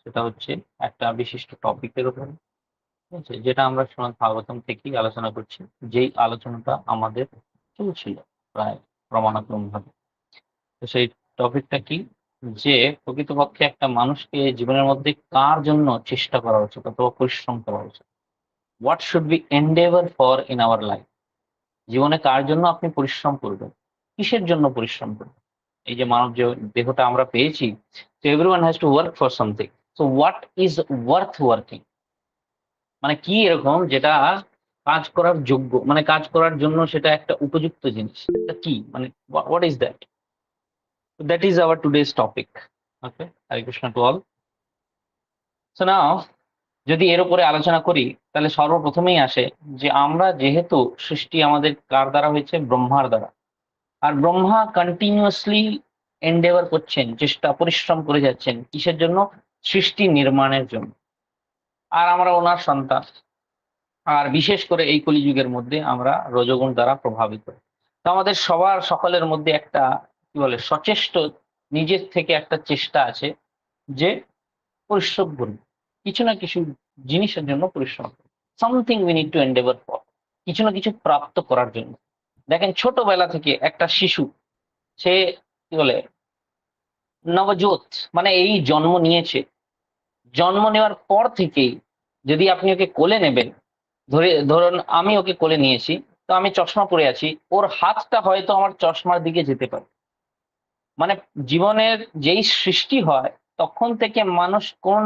সেটা হচ্ছে একটা বিশিষ্ট টপিকের উপর, ঠিক আছে, যেটা আমরা শ্রীমদ্ ভাগবতম থেকেই আলোচনা করছি, যেই আলোচনাটা আমাদের চলছিল প্রায় ক্রমানুক্রম ভাবে। তো সেই টপিকটা কি, যে প্রকৃতপক্ষে একটা মানুষকে জীবনের মধ্যে কার জন্য চেষ্টা করা উচিত অথবা পরিশ্রম করা উচিত, what should be Endeavour for in our life. জীবনে কার জন্য আপনি পরিশ্রম করবেন, কিসের জন্য পরিশ্রম করবেন। এই যে মানব দেহটা আমরা পেয়েছি, তো everyone has to work for something. So what is worth working, মানে কি এরকম যেটা কাজ করার যোগ্য, মানে কাজ করার জন্য সেটা একটা উপযুক্ত জিনিস, এটা কি, মানে what is that. That is our today's topic. Okay, Hare Krishna to all. So now, যদি এর উপরে আলোচনা করি, তাহলে সর্বপ্রথমেই আসে যে আমরা যেহেতু সৃষ্টি আমাদের কার দ্বারা হয়েছে, ব্রহ্মার দ্বারা। আর ব্রহ্মা কন্টিনিউয়াসলি এন্ডেভার করছেন, চেষ্টা পরিশ্রম করে যাচ্ছেন কিসের জন্য, সৃষ্টি নির্মাণের জন্য। আর আমরা ওনার সন্তান। আর বিশেষ করে এই কলিযুগের মধ্যে আমরা রজোগুণ দ্বারা প্রভাবিত। তো আমাদের সবার সকলের মধ্যে একটা কি বলে সচেষ্ট নিজের থেকে একটা চেষ্টা আছে যে পরিশ্রম করুন, কিছু না কিছু জিনিসের জন্য পরিশ্রম করুন। Something we need to Endeavour for, কিছু না কিছু প্রাপ্ত করার জন্য। দেখেন ছোটবেলা থেকে একটা শিশু, সে কি বলে নবজোৎ, মানে এই জন্ম নিয়েছে, জন্ম নেওয়ার পর থেকেই যদি আপনি ওকে কোলে নেবেন, ধরুন আমি ওকে কোলে নিয়েছি, তো আমি চশমা পরে আছি, ওর হাতটা হয়তো আমার চশমার দিকে যেতে পারে। মানে জীবনের যেই সৃষ্টি হয় তখন থেকে মানুষ কোনো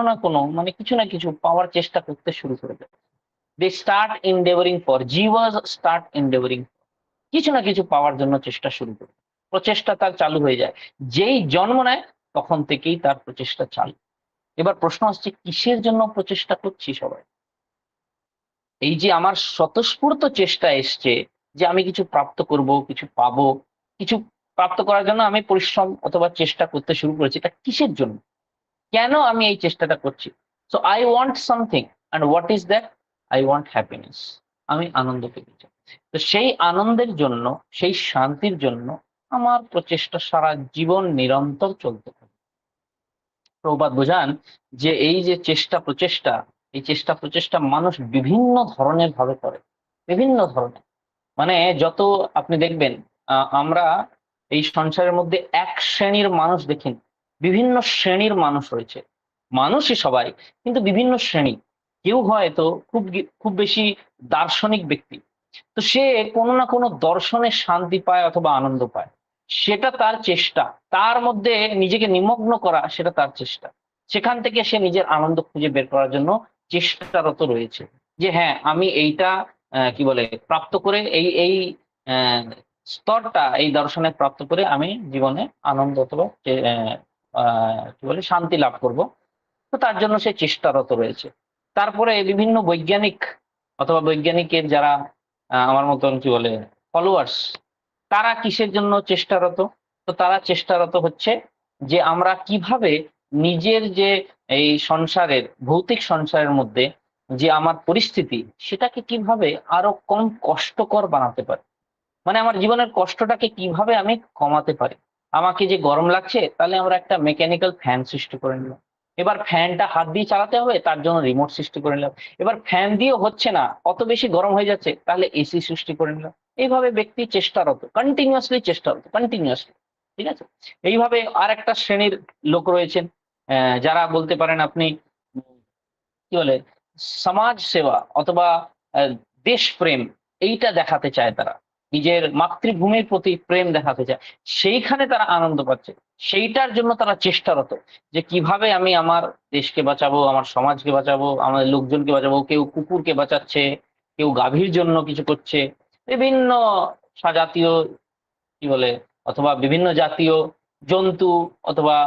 না কোনো মানে কিছু না কিছু পাওয়ার চেষ্টা করতে শুরু করে দেয়। দে স্টার্ট ইনডেভারিং ফর, জীবাস স্টার্ট ইনডেভারিং, কিছু না কিছু পাওয়ার জন্য চেষ্টা শুরু করে, প্রচেষ্টা তার চালু হয়ে যায়। যেই জন্ম নেয় তখন থেকেই তার প্রচেষ্টা চালু। এবার প্রশ্ন আসছে কিসের জন্য প্রচেষ্টা করছি সবাই। এই যে আমার স্বতঃস্ফূর্ত চেষ্টা এসছে যে আমি কিছু প্রাপ্ত করব, কিছু পাবো, কিছু প্রাপ্ত করার জন্য আমি পরিশ্রম অথবা চেষ্টা করতে শুরু করেছি, এটা কিসের জন্য, কেন আমি এই চেষ্টাটা করছি। So I want something, and what is that, I want happiness, আমি আনন্দ পেতে চাই। তো সেই আনন্দের জন্য, সেই শান্তির জন্য আমার প্রচেষ্টা সারা জীবন নিরন্তর চলতে থাকে। প্রভুপাদ বোঝান যে এই যে চেষ্টা প্রচেষ্টা, এই চেষ্টা প্রচেষ্টা মানুষ বিভিন্ন ধরনের ভাবে করে, বিভিন্ন ধরনের। মানে যত আপনি দেখবেন, আমরা এই সংসারের মধ্যে এক শ্রেণীর মানুষ দেখেন, বিভিন্ন শ্রেণীর মানুষ রয়েছে। মানুষই সবাই, কিন্তু বিভিন্ন শ্রেণী। কেউ হয়তো খুব বেশি দার্শনিক ব্যক্তি, তো সে কোনো না কোনো দর্শনে শান্তি পায় অথবা আনন্দ পায়, সেটা তার চেষ্টা। তার মধ্যে নিজেকে নিমগ্ন করা সেটা তার চেষ্টা। সেখান থেকে সে নিজের আনন্দ খুঁজে বের করার জন্য চেষ্টারত রয়েছে, যে হ্যাঁ আমি এইটা কি বলে প্রাপ্ত করে এই এই আহ, স্তরটা এই দর্শনে প্রাপ্ত করে আমি জীবনে আনন্দ অথবা কি বলে শান্তি লাভ করব। তো তার জন্য সে চেষ্টারত রয়েছে। তারপরে বিভিন্ন বৈজ্ঞানিক অথবা বৈজ্ঞানিকের যারা আমার মতন কি বলে ফলোয়ার্স, তারা কিসের জন্য চেষ্টারত। তো তারা চেষ্টারত হচ্ছে যে আমরা কিভাবে নিজের যে এই সংসারের ভৌতিক সংসারের মধ্যে যে আমার পরিস্থিতি, সেটাকে কিভাবে আরো কম কষ্টকর বানাতে পারি। মানে আমার জীবনের কষ্টটাকে কিভাবে আমি কমাতে পারি। আমাকে যে গরম লাগছে, তাহলে আমরা একটা মেকানিক্যাল ফ্যান সৃষ্টি করে নিলাম। এবার ফ্যানটা হাত দিয়ে চালাতে হবে, তার জন্য রিমোট সৃষ্টি করে নিলাম। এবার ফ্যান দিয়েও হচ্ছে না, অত বেশি গরম হয়ে যাচ্ছে, তাহলে এসি সৃষ্টি করে নিলাম। এইভাবে ব্যক্তি চেষ্টারত, কন্টিনিউয়াসলি চেষ্টারত, কন্টিনিউয়াসলি। ঠিক আছে। এইভাবে আর একটা শ্রেণীর লোক রয়েছেন, যারা বলতে পারেন আপনি কি বলে সমাজ সেবা অথবা দেশপ্রেম, এইটা দেখাতে চায় তারা। নিজের মাতৃভূমির প্রতি প্রেম দেখাতে চায়, সেইখানে তারা আনন্দ পাচ্ছে। সেইটার জন্য তারা চেষ্টারত, যে কিভাবে আমি আমার দেশকে বাঁচাবো, আমার সমাজকে বাঁচাবো, আমাদের লোকজনকে বাঁচাবো। কেউ কুকুরকে বাঁচাচ্ছে, কেউ গাভীর জন্য কিছু করছে, বিভিন্ন স্বজাতীয় কি বলে অথবা বিভিন্ন জাতীয় জন্তু অথবা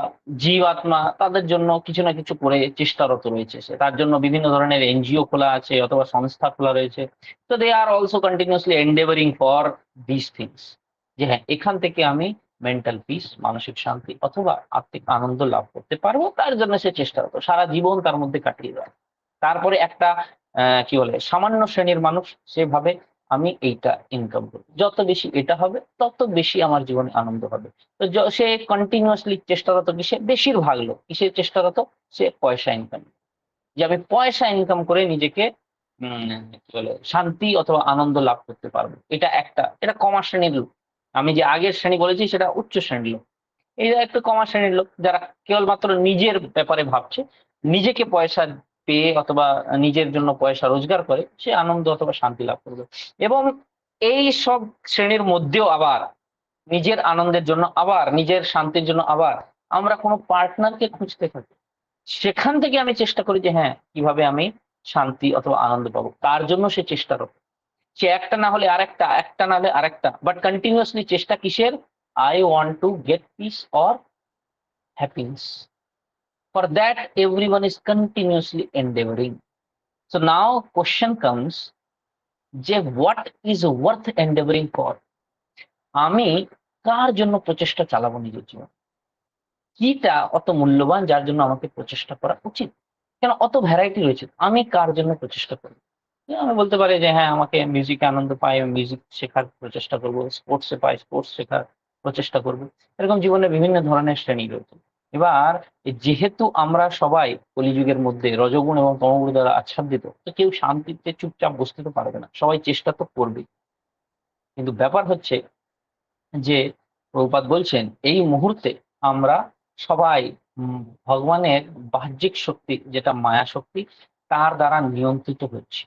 জীবাত্মা, তাদের জন্য কিছু না কিছু করে চেষ্টারত রয়েছে সে। তার জন্য বিভিন্ন ধরনের এনজিও খোলা আছে অথবা সংস্থা খোলা রয়েছে। তো they are also continuously endeavouring for this things, যে হ্যাঁ এখান থেকে আমি মেন্টাল পিস, মানসিক শান্তি অথবা আত্মিক আনন্দ লাভ করতে পারবো। তার জন্য সে চেষ্টারত, সারা জীবন তার মধ্যে কাটিয়ে দেয়। তারপরে একটা কি বলে সামান্য শ্রেণীর মানুষ, সে ভাবে আমি এইটা ইনকাম করবো, যত বেশি এটা হবে তত বেশি আমার জীবনে আনন্দ হবে। তো সে কন্টিনিউয়াসলি চেষ্টারত, কিসে বেশিরভাগ লোক কিসের চেষ্টারত, সে পয়সা ইনকাম, যে আমি পয়সা ইনকাম করে নিজেকে কি বলে শান্তি অথবা আনন্দ লাভ করতে পারবো। এটা কমা শ্রেণীর লোক। আমি যে আগের শ্রেণী বলেছি সেটা উচ্চ শ্রেণীর লোক। এই একটু কমা শ্রেণীর লোক যারা কেবলমাত্র নিজের ব্যাপারে ভাবছে, নিজেকে পয়সা পেয়ে অথবা নিজের জন্য পয়সা রোজগার করে সে আনন্দ অথবা শান্তি লাভ করবে। এবং এই সব শ্রেণীর মধ্যেও আবার নিজের আনন্দের জন্য, আবার নিজের শান্তির জন্য আবার আমরা কোনো পার্টনারকে খুঁজতে থাকি। সেখান থেকে আমি চেষ্টা করি যে হ্যাঁ, কিভাবে আমি শান্তি অথবা আনন্দ পাবো, তার জন্য সে চেষ্টারত। সে একটা না হলে আরেকটা, একটা না হলে আরেকটা, বাট কন্টিনিউয়াসলি চেষ্টা কিসের? I want to get peace or happiness. For that, everyone is continuously endeavoring. So now question comes, যে what is worth endeavoring for? আমি কার জন্য প্রচেষ্টা চালাবো নিজের জীবন? কিটা অত মূল্যবান যার জন্য আমাকে প্রচেষ্টা করা উচিত? কেন অত ভ্যারাইটি রয়েছে, আমি কার জন্য প্রচেষ্টা করবো? আমি বলতে পারি যে হ্যাঁ, আমাকে মিউজিকে আনন্দ পাই, আমি মিউজিক শেখার প্রচেষ্টা করবো, স্পোর্টসে পাই, স্পোর্টস শেখার প্রচেষ্টা করবো। এরকম জীবনে বিভিন্ন ধরনের শ্রেণী রয়েছে। এবার যেহেতু আমরা সবাই কলিযুগের মধ্যে রজগুণ এবং তমগুণ দ্বারা আচ্ছাদিত, তো কেউ শান্তিতে চুপচাপ বসতে তো পারবে না, সবাই চেষ্টা তো করবেই। কিন্তু ব্যাপার হচ্ছে যে প্রভুপাদ বলছেন এই মুহূর্তে আমরা সবাই ভগবানের বাহ্যিক শক্তি, যেটা মায়া শক্তি, তার দ্বারা নিয়ন্ত্রিত হচ্ছে।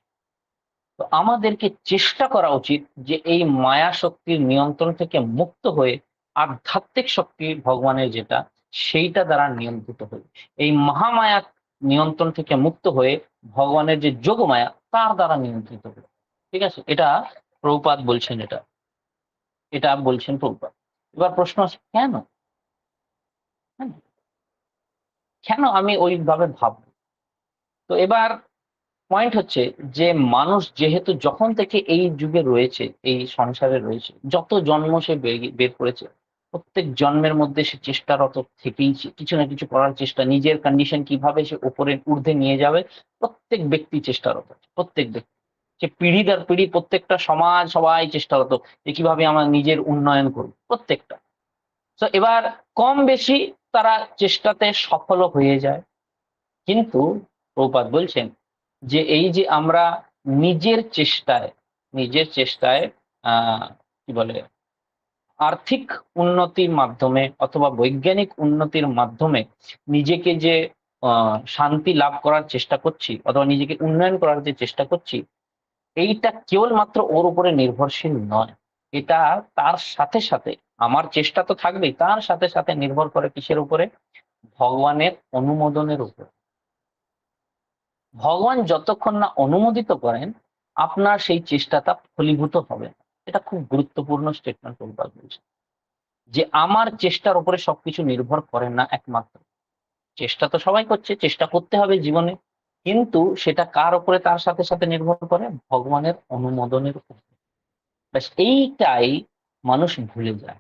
তো আমাদেরকে চেষ্টা করা উচিত যে এই মায়া শক্তির নিয়ন্ত্রণ থেকে মুক্ত হয়ে আধ্যাত্মিক শক্তি ভগবানের যেটা, সেইটা দ্বারা নিয়ন্ত্রিত হই। এই মহামায়া নিয়ন্ত্রণ থেকে মুক্ত হয়ে ভগবানের যে যোগমায়া তার দ্বারা নিয়ন্ত্রিত হই। ঠিক আছে, এটা প্রভুপাদ বলছেন, এটা বলছেন প্রভুপাদ। এবার প্রশ্ন আছে কেন? হ্যাঁ, কেন আমি ওইভাবে ভাববো? তো এবার পয়েন্ট হচ্ছে যে মানুষ যেহেতু যখন থেকে এই যুগে রয়েছে, এই সংসারে রয়েছে, যত জন্ম সে বের করেছে, প্রত্যেক জন্মের মধ্যে সে চেষ্টারত থেকেই কিছু না কিছু করার চেষ্টা, নিজের কন্ডিশন কিভাবে সে উপরে ঊর্ধ্বে নিয়ে যাবে, প্রত্যেক ব্যক্তি চেষ্টারত। প্রত্যেক ব্যক্তি, সে পিঢ়ি দর পিঢ়ি, প্রত্যেকটা সমাজ সবাই চেষ্টারত যে কিভাবে আমরা নিজের উন্নয়ন করব, প্রত্যেকটা। তো এবার কম বেশি তারা চেষ্টাতে সফল হয়ে যায়। কিন্তু প্রভুপাদ বলছেন যে এই যে আমরা নিজের চেষ্টায়, নিজের চেষ্টায় কি বলে আর্থিক উন্নতির মাধ্যমে অথবা বৈজ্ঞানিক উন্নতির মাধ্যমে নিজেকে যে শান্তি লাভ করার চেষ্টা করছি অথবা নিজেকে উন্নয়ন করার যে চেষ্টা করছি, এইটা কেবলমাত্র ওর উপরে নির্ভরশীল নয়। এটা তার সাথে সাথে, আমার চেষ্টা তো থাকবেই, তার সাথে সাথে নির্ভর করে কিসের উপরে? ভগবানের অনুমোদনের উপর। ভগবান যতক্ষণ না অনুমোদিত করেন, আপনার সেই চেষ্টাটা ফলীভূত হবে না। এটা খুব গুরুত্বপূর্ণ স্টেটমেন্ট প্রভুপাদ বলছেন, যে আমার চেষ্টার উপরে সবকিছু নির্ভর করে না একমাত্র। চেষ্টা তো সবাই করছে, চেষ্টা করতে হবে জীবনে, কিন্তু সেটা কার উপরে তার সাথে সাথে নির্ভর করে? ভগবানের অনুমোদনের উপর। ব্যাস এইটাই মানুষ ভুলে যায়।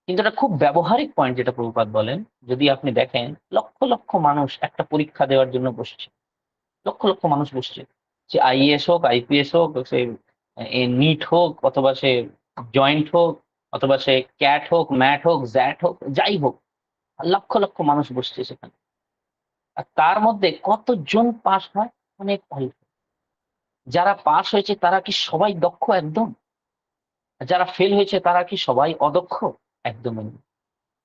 কিন্তু এটা খুব ব্যবহারিক পয়েন্ট যেটা প্রভুপাদ বলেন। যদি আপনি দেখেন, লক্ষ লক্ষ মানুষ একটা পরীক্ষা দেওয়ার জন্য বসছে, লক্ষ লক্ষ মানুষ বসছে, সে আইএএস হোক, আইপিএস হোক, সে নিট হোক, অথবা সে জয়েন্ট হোক, অথবা সে ক্যাট হোক, ম্যাট হোক, জ্যাট হোক, যাই হোক, লক্ষ লক্ষ মানুষ বসছে সেখানে। আর তার মধ্যে কতজন পাস হয়? অনেক অল্প। যারা পাস হয়েছে তারা কি সবাই দক্ষ? একদম। যারা ফেল হয়েছে তারা কি সবাই অদক্ষ? একদমই না।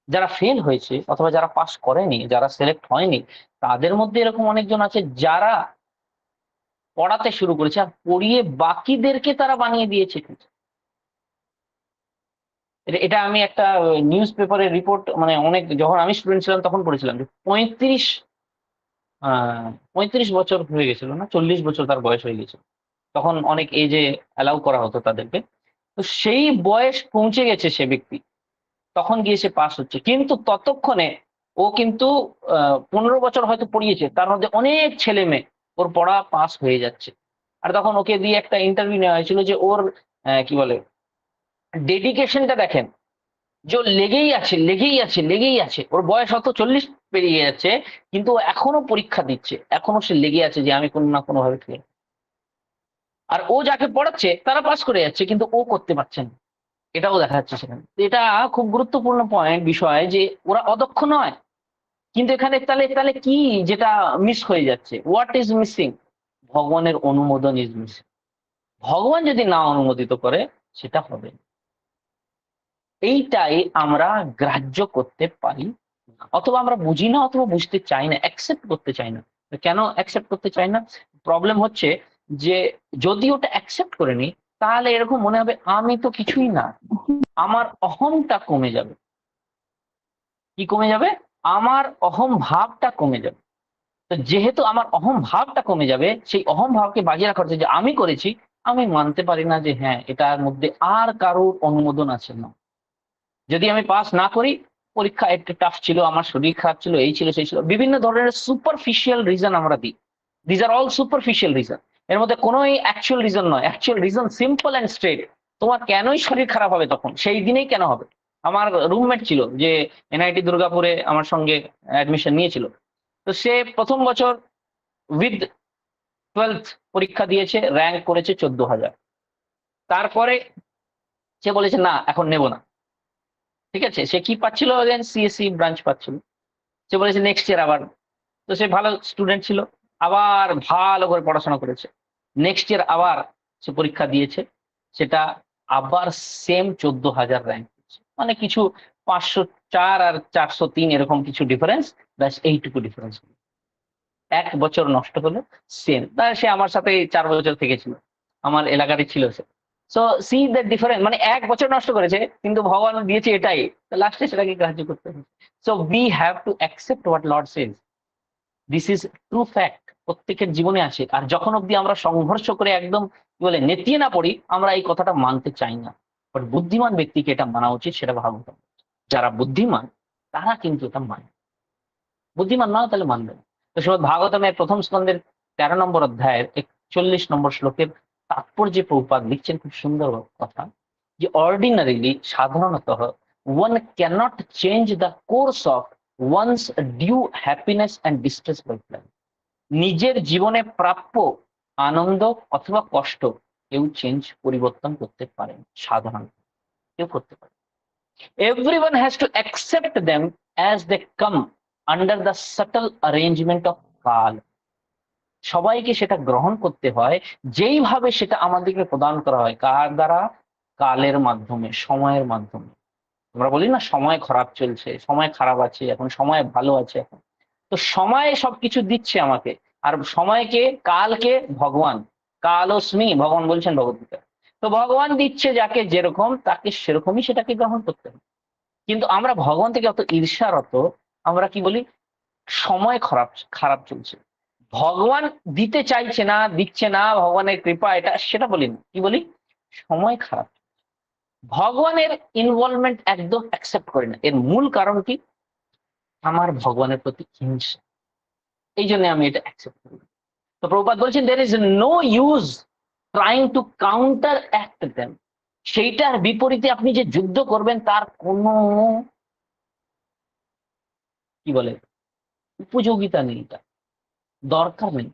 যারা ফেল হয়েছে অথবা যারা পাস করেনি, যারা সিলেক্ট হয়নি, তাদের মধ্যে এরকম অনেকজন আছে যারা পড়াতে শুরু করেছে আর পড়িয়ে বাকিদেরকে তারা বানিয়ে দিয়েছে। এটা আমি একটা নিউজ পেপারের রিপোর্ট, মানে অনেক, যখন আমি স্টুডেন্ট ছিলাম তখন পড়েছিলাম যে 35 বছর হয়ে গেছিল, না 40 বছর তার বয়স হয়ে গেছিল। তখন অনেক এজে অ্যালাউ করা হতো তাদেরকে। তো সেই বয়স পৌঁছে গেছে সে ব্যক্তি, তখন গিয়ে সে পাস হচ্ছে। কিন্তু ততক্ষণে ও কিন্তু 15 বছর হয়তো পড়িয়েছে, তার মধ্যে অনেক ছেলে মেয়ে ওর পড়া পাস হয়ে যাচ্ছে। আর তখন ওকে দিয়ে একটা ইন্টারভিউ নেওয়া হয়েছিল যে ওর কি বলে ডেডিকেশনটা দেখেন, যে ও লেগেই আছে, লেগেই আছে, লেগেই আছে। ওর বয়স হয়তো 40 পেরিয়ে যাচ্ছে, কিন্তু ও এখনো পরীক্ষা দিচ্ছে, এখনো সে লেগে আছে যে আমি কোনো না কোনো ভাবে ফেল। আর ও যাকে পড়াচ্ছে তারা পাস করে যাচ্ছে, কিন্তু ও করতে পারছে না, এটাও দেখা যাচ্ছে সেখানে। তো এটা খুব গুরুত্বপূর্ণ বিষয় যে ওরা অদক্ষ নয়, কিন্তু এখানে তাহলে তাহলে কি যেটা মিস হয়ে যাচ্ছে, হোয়াট ইজ মিসিং? ভগবানের অনুমোদন ইজ মিসিং। ভগবান যদি না অনুমোদিত করে সেটা হবে না। এইটাই আমরা গ্রাহ্য করতে পারি না। অথবা আমরা বুঝি না, অথবা বুঝতে চাই না, অ্যাকসেপ্ট করতে চাই না। তো কেন অ্যাকসেপ্ট করতে চাই না? প্রবলেম হচ্ছে যে যদি ওটা অ্যাকসেপ্ট করে নি, তাহলে এরকম মনে হবে আমি তো কিছুই না, আমার অহংটা কমে যাবে। কি কমে যাবে? আমার অহম ভাবটা কমে যাবে। তো যেহেতু আমার অহম ভাবটা কমে যাবে, সেই অহম ভাবকে বাজিয়ে রাখার জন্য যে আমি করেছি, আমি মানতে পারি না যে হ্যাঁ এটার মধ্যে আর কারোর অনুমোদন আছে না। যদি আমি পাস না করি, পরীক্ষা একটু টাফ ছিল, আমার শরীর খারাপ ছিল, এই ছিল সেই ছিল, বিভিন্ন ধরনের সুপারফিশিয়াল রিজন আমরা দিই। These are all superficial reason. এর মধ্যে কোনোই অ্যাকচুয়াল রিজন নয়। Actual reason simple and straight. তোমার কেনই শরীর খারাপ হবে তখন, সেই দিনেই কেন হবে? আমার রুমমেট ছিল যে এনআইটি দুর্গাপুরে আমার সঙ্গে অ্যাডমিশন নিয়েছিল। তো সে প্রথম বছর উইথ 12th পরীক্ষা দিয়েছে, র‍্যাংক করেছে 14,000। তারপরে সে বলেছে না এখন নেব না। ঠিক আছে, সে কি পাচ্ছিল? সিএসসি ব্রাঞ্চ পাচ্ছিল। সে বলেছে নেক্সট ইয়ার আবার। তো সে ভালো স্টুডেন্ট ছিল, আবার ভালো করে পড়াশোনা করেছে। নেক্সট ইয়ার আবার সে পরীক্ষা দিয়েছে, সেটা আবার সেম 14,000 র‍্যাংক। মানে কিছু 504 আর 403 এরকম কিছু ডিফারেন্স, ব্যাস এইটুকু ডিফারেন্স। 1 বছর নষ্ট হলো। সেম সে আমার সাথে 4 বছর থেকেছিল, আমার এলাকারই ছিল সে। সো সি দ্য ডিফারেন্স, মানে 1 বছর নষ্ট করেছে, কিন্তু ভগবান দিয়েছে এটাই, লাস্টে সেটাকে গ্রাহ্য করতে হবে। So we have to accept what Lord Sage. This is true fact, প্রত্যেকের জীবনে আছে। আর যখন অব্দি আমরা সংঘর্ষ করে একদম কি বলে নেতিয়ে না পড়ি, আমরা এই কথাটা মানতে চাই না। বাট বুদ্ধিমান ব্যক্তিকে এটা মানা উচিত, সেটা ভাবতে হবে। যারা বুদ্ধিমান তারা কিন্তু এটা মানে। বুদ্ধিমান নয় তাহলে মানবে না। তো শ্রীমদ ভাগবতমের প্রথম স্কন্ধের 13 নম্বর অধ্যায়ের 41 নম্বর শ্লোকের তাৎপর্যে প্রভুপাদ লিখছেন খুব সুন্দর কথা, যে অর্ডিনারিলি সাধারণত one cannot change the course of one's due happiness and distress by plan. নিজের জীবনে প্রাপ্য আনন্দ অথবা কষ্ট কেউ পরিবর্তন করতে পারে সাধারণত, কেউ করতে পারে। Everyone has to accept them as they come under the subtle arrangement of কাল। সবাইকে সেটা গ্রহণ করতে হয় যেইভাবে সেটা আমাদেরকে প্রদান করা হয়। কার দ্বারা? কালের মাধ্যমে, সময়ের মাধ্যমে। আমরা বলি না সময় খারাপ চলছে, সময় খারাপ আছে এখন, সময় ভালো আছে এখন। তো সময় সবকিছু দিচ্ছে আমাকে। আর সময়কে, কালকে ভগবান, কালোস্মি ভগবান বলছেন ভগবদ্গীতা। তো ভগবান দিচ্ছে যাকে যেরকম, তাকে সেরকমই সেটাকে গ্রহণ করতে হবে। কিন্তু আমরা ভগবান থেকে অত ঈর্ষারত, আমরা কি বলি? সময় খারাপ খারাপ চলছে, ভগবান দিতে চাইছে না, দিচ্ছে না, ভগবানের কৃপা এটা সেটা বলি না, কি বলি? সময় খারাপ। ভগবানের ইনভলভমেন্ট একদম অ্যাকসেপ্ট করি না। এর মূল কারণ কি? আমার ভগবানের প্রতি হিংসা। এই জন্য আমি এটা অ্যাকসেপ্ট করি না। তো প্রভুপাদ বলছেন there is no use trying to counteract them. সেইটার বিপরীতে আপনি যে যুদ্ধ করবেন তার কোনো কি বলে উপযোগিতা নেই, এটা দরকার নেই।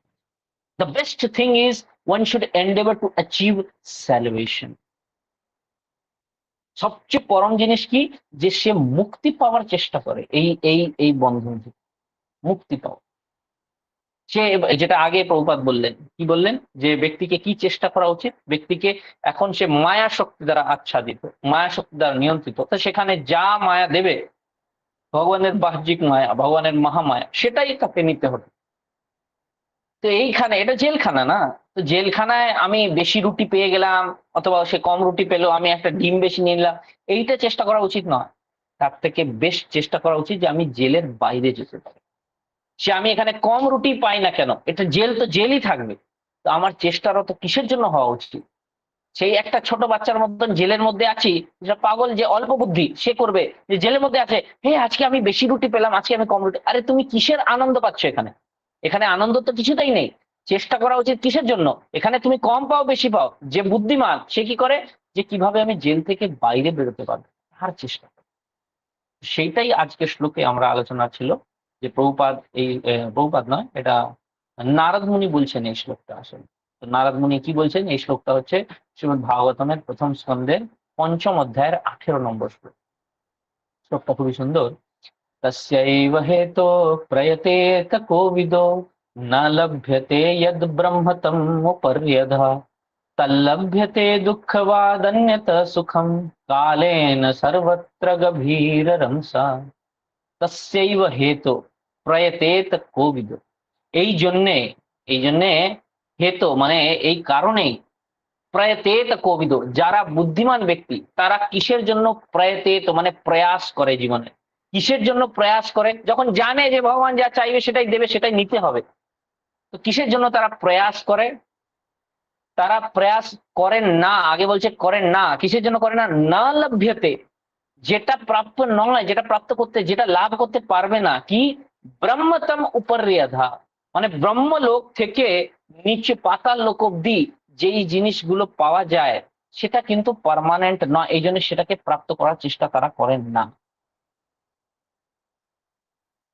The best thing is one should endeavor to achieve salvation. সবচেয়ে পরম জিনিস কি? যে সে মুক্তি পাওয়ার চেষ্টা করে, এই এই এই বন্ধন থেকে মুক্তি পাওয়া। সে যেটা আগে প্রভুপাদ বললেন, কি বললেন? যে ব্যক্তিকে কি চেষ্টা করা উচিত? ব্যক্তিকে এখন সে মায়া শক্তি দ্বারা আচ্ছাদিত, মায়া শক্তি দ্বারা নিয়ন্ত্রিত, তো সেখানে যা মায়া দেবে, ভগবানের বাহ্যিক মায়া, ভগবানের মহামায়া, সেটাই তাকে নিতে হবে। তো এইখানে এটা জেলখানা না? তো জেলখানায় আমি বেশি রুটি পেয়ে গেলাম, অথবা সে কম রুটি পেলো, আমি একটা ডিম বেশি নিয়ে নিলাম, এইটা চেষ্টা করা উচিত নয়। তার থেকে বেশ চেষ্টা করা উচিত যে আমি জেলের বাইরে যেতে পারি। সে আমি এখানে কম রুটি পাই না কেন, এটা জেল তো জেলই থাকবে। তো আমার চেষ্টারত কিসের জন্য হওয়া উচিত? সেই একটা ছোট বাচ্চার মতন জেলের মধ্যে আছি, যেটা পাগল, যে অল্প বুদ্ধি, সে করবে যে জেলের মধ্যে আছে, হে আজকে আমি বেশি রুটি পেলাম, আজকে আমি কম রুটি। আরে তুমি কিসের আনন্দ পাচ্ছ এখানে? এখানে আনন্দ তো কিছুতেই নেই। চেষ্টা করা উচিত কিসের জন্য? এখানে তুমি কম পাও বেশি পাও, যে বুদ্ধিমান সে কি করে? যে কিভাবে আমি জেল থেকে বাইরে বেরোতে পারবো, তার চেষ্টা করে। সেইটাই আজকে শ্লোকে আমরা আলোচনা ছিল, যে প্রভুপাদ এই প্রভুপাদ নয়, এটা নারদ মুনি বলছেন এই শ্লোকটা আসলে। তো নারদ মুনি কি বলছেন? এই শ্লোকটা হচ্ছে শ্রীমদ্ ভাগবতমের প্রথম স্কন্ধের ৫ম অধ্যায়ের ১৮ নম্বর শ্লোক। শ্লোকটা খুবই সুন্দর। तस्यैव हेतो प्रयतेत कोविदो न लभ्यते यद् ब्रह्म तमुपर्यधः तल्लभ्यते दुःखवादन्यत सुखं कालेन सर्वत्र गभीररंसा तस्यैव हेतो प्रयतेत कोविदो। এই জন্যে হেতু মানে এই কারণেই প্রয়তেত কোবিদ, যারা বুদ্ধিমান ব্যক্তি তারা কিসের জন্য প্রয়তেত মানে প্রয়াস করে জীবনে? কিসের জন্য প্রয়াস করে? যখন জানে যে ভগবান যা চাইবে সেটাই দেবে, সেটাই নিতে হবে। তো কিসের জন্য তারা প্রয়াস করে? তারা প্রয়াস করেন না, আগে বলছে করেন না। কিসের জন্য করে না? না লভ্যতে, যেটা প্রাপ্য নয়, যেটা প্রাপ্ত করতে, যেটা লাভ করতে পারবে না, কি ব্রহ্মতম উপর্যধা, মানে ব্রহ্মলোক থেকে নিচে পাতাল লোক অব্দি যেই জিনিসগুলো পাওয়া যায় সেটা কিন্তু পার্মানেন্ট নয়, এই জন্য সেটাকে প্রাপ্ত করার চেষ্টা তারা করেন না।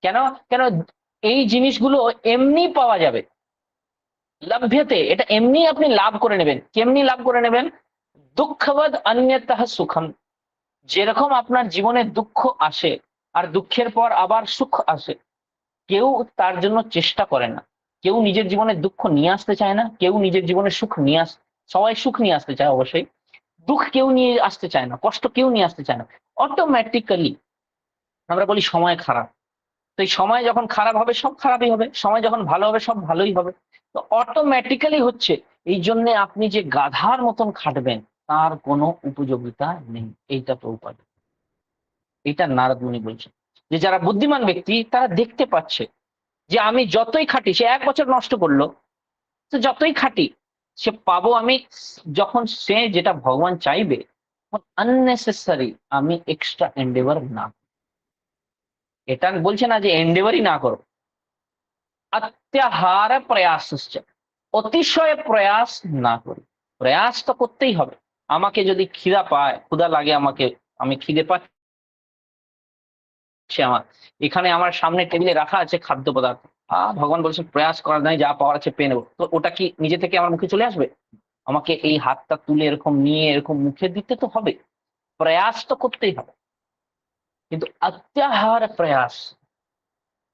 কেন? কেন এই জিনিসগুলো এমনি পাওয়া যাবে, লভ্যতে, এটা এমনি আপনি লাভ করে নেবেন। কেমনি লাভ করে নেবেন? দুঃখবদ অন্যতঃ সুখম, যেরকম আপনার জীবনে দুঃখ আসে আর দুঃখের পর আবার সুখ আসে, কেউ তার জন্য চেষ্টা করে না। কেউ নিজের জীবনে দুঃখ নিয়ে আসতে চায় না, কেউ নিজের জীবনে সুখ নিয়ে সবাই সুখ নিয়ে আসতে চায় অবশ্যই, দুঃখ কেউ নিয়ে আসতে চায় না, কষ্ট কেউ নিয়ে আসতে চায় না। অটোমেটিক্যালি আমরা বলি সময় খারাপ, তো এই সময় যখন খারাপ হবে সব খারাপই হবে, সময় যখন ভালো হবে সব ভালোই হবে। তো অটোমেটিক্যালি হচ্ছে, এই জন্য আপনি যে গাধার মতন খাটবেন তার কোনো উপযোগিতা নেই। এইটা প্রভুপাদ, এটা নারদ মুনি বলছেন যে যারা বুদ্ধিমান ব্যক্তি তারা দেখতে পাচ্ছে যে আমি যতই খাটি, সে ১ বছর নষ্ট করলো, তো যতই খাটি সে পাবো আমি, যখন সে যেটা ভগবান চাইবে আননেসেসারি আমি এক্সট্রা এন্ডেভার না, এটা বলছে না যে এন্ডেভারই না করো, অত্যাহার প্রয়াস, অতিশয় প্রয়াস না করি। প্রয়াস তো করতেই হবে। আমাকে যদি খিদা পায়, ক্ষুধা লাগে আমাকে, আমি খিদে পাচ্ছি, আমার এখানে আমার সামনে টেবিলে রাখা আছে খাদ্য পদার্থ, ভগবান বলছেন প্রয়াস করার নাই, যা পাওয়ার আছে পেয়ে নেবো, তো ওটা কি নিজে থেকে আমার মুখে চলে আসবে? আমাকে এই হাতটা তুলে এরকম নিয়ে এরকম মুখে দিতে তো হবে, প্রয়াস তো করতেই হবে। কিন্তু অত্যাহার প্রয়াস,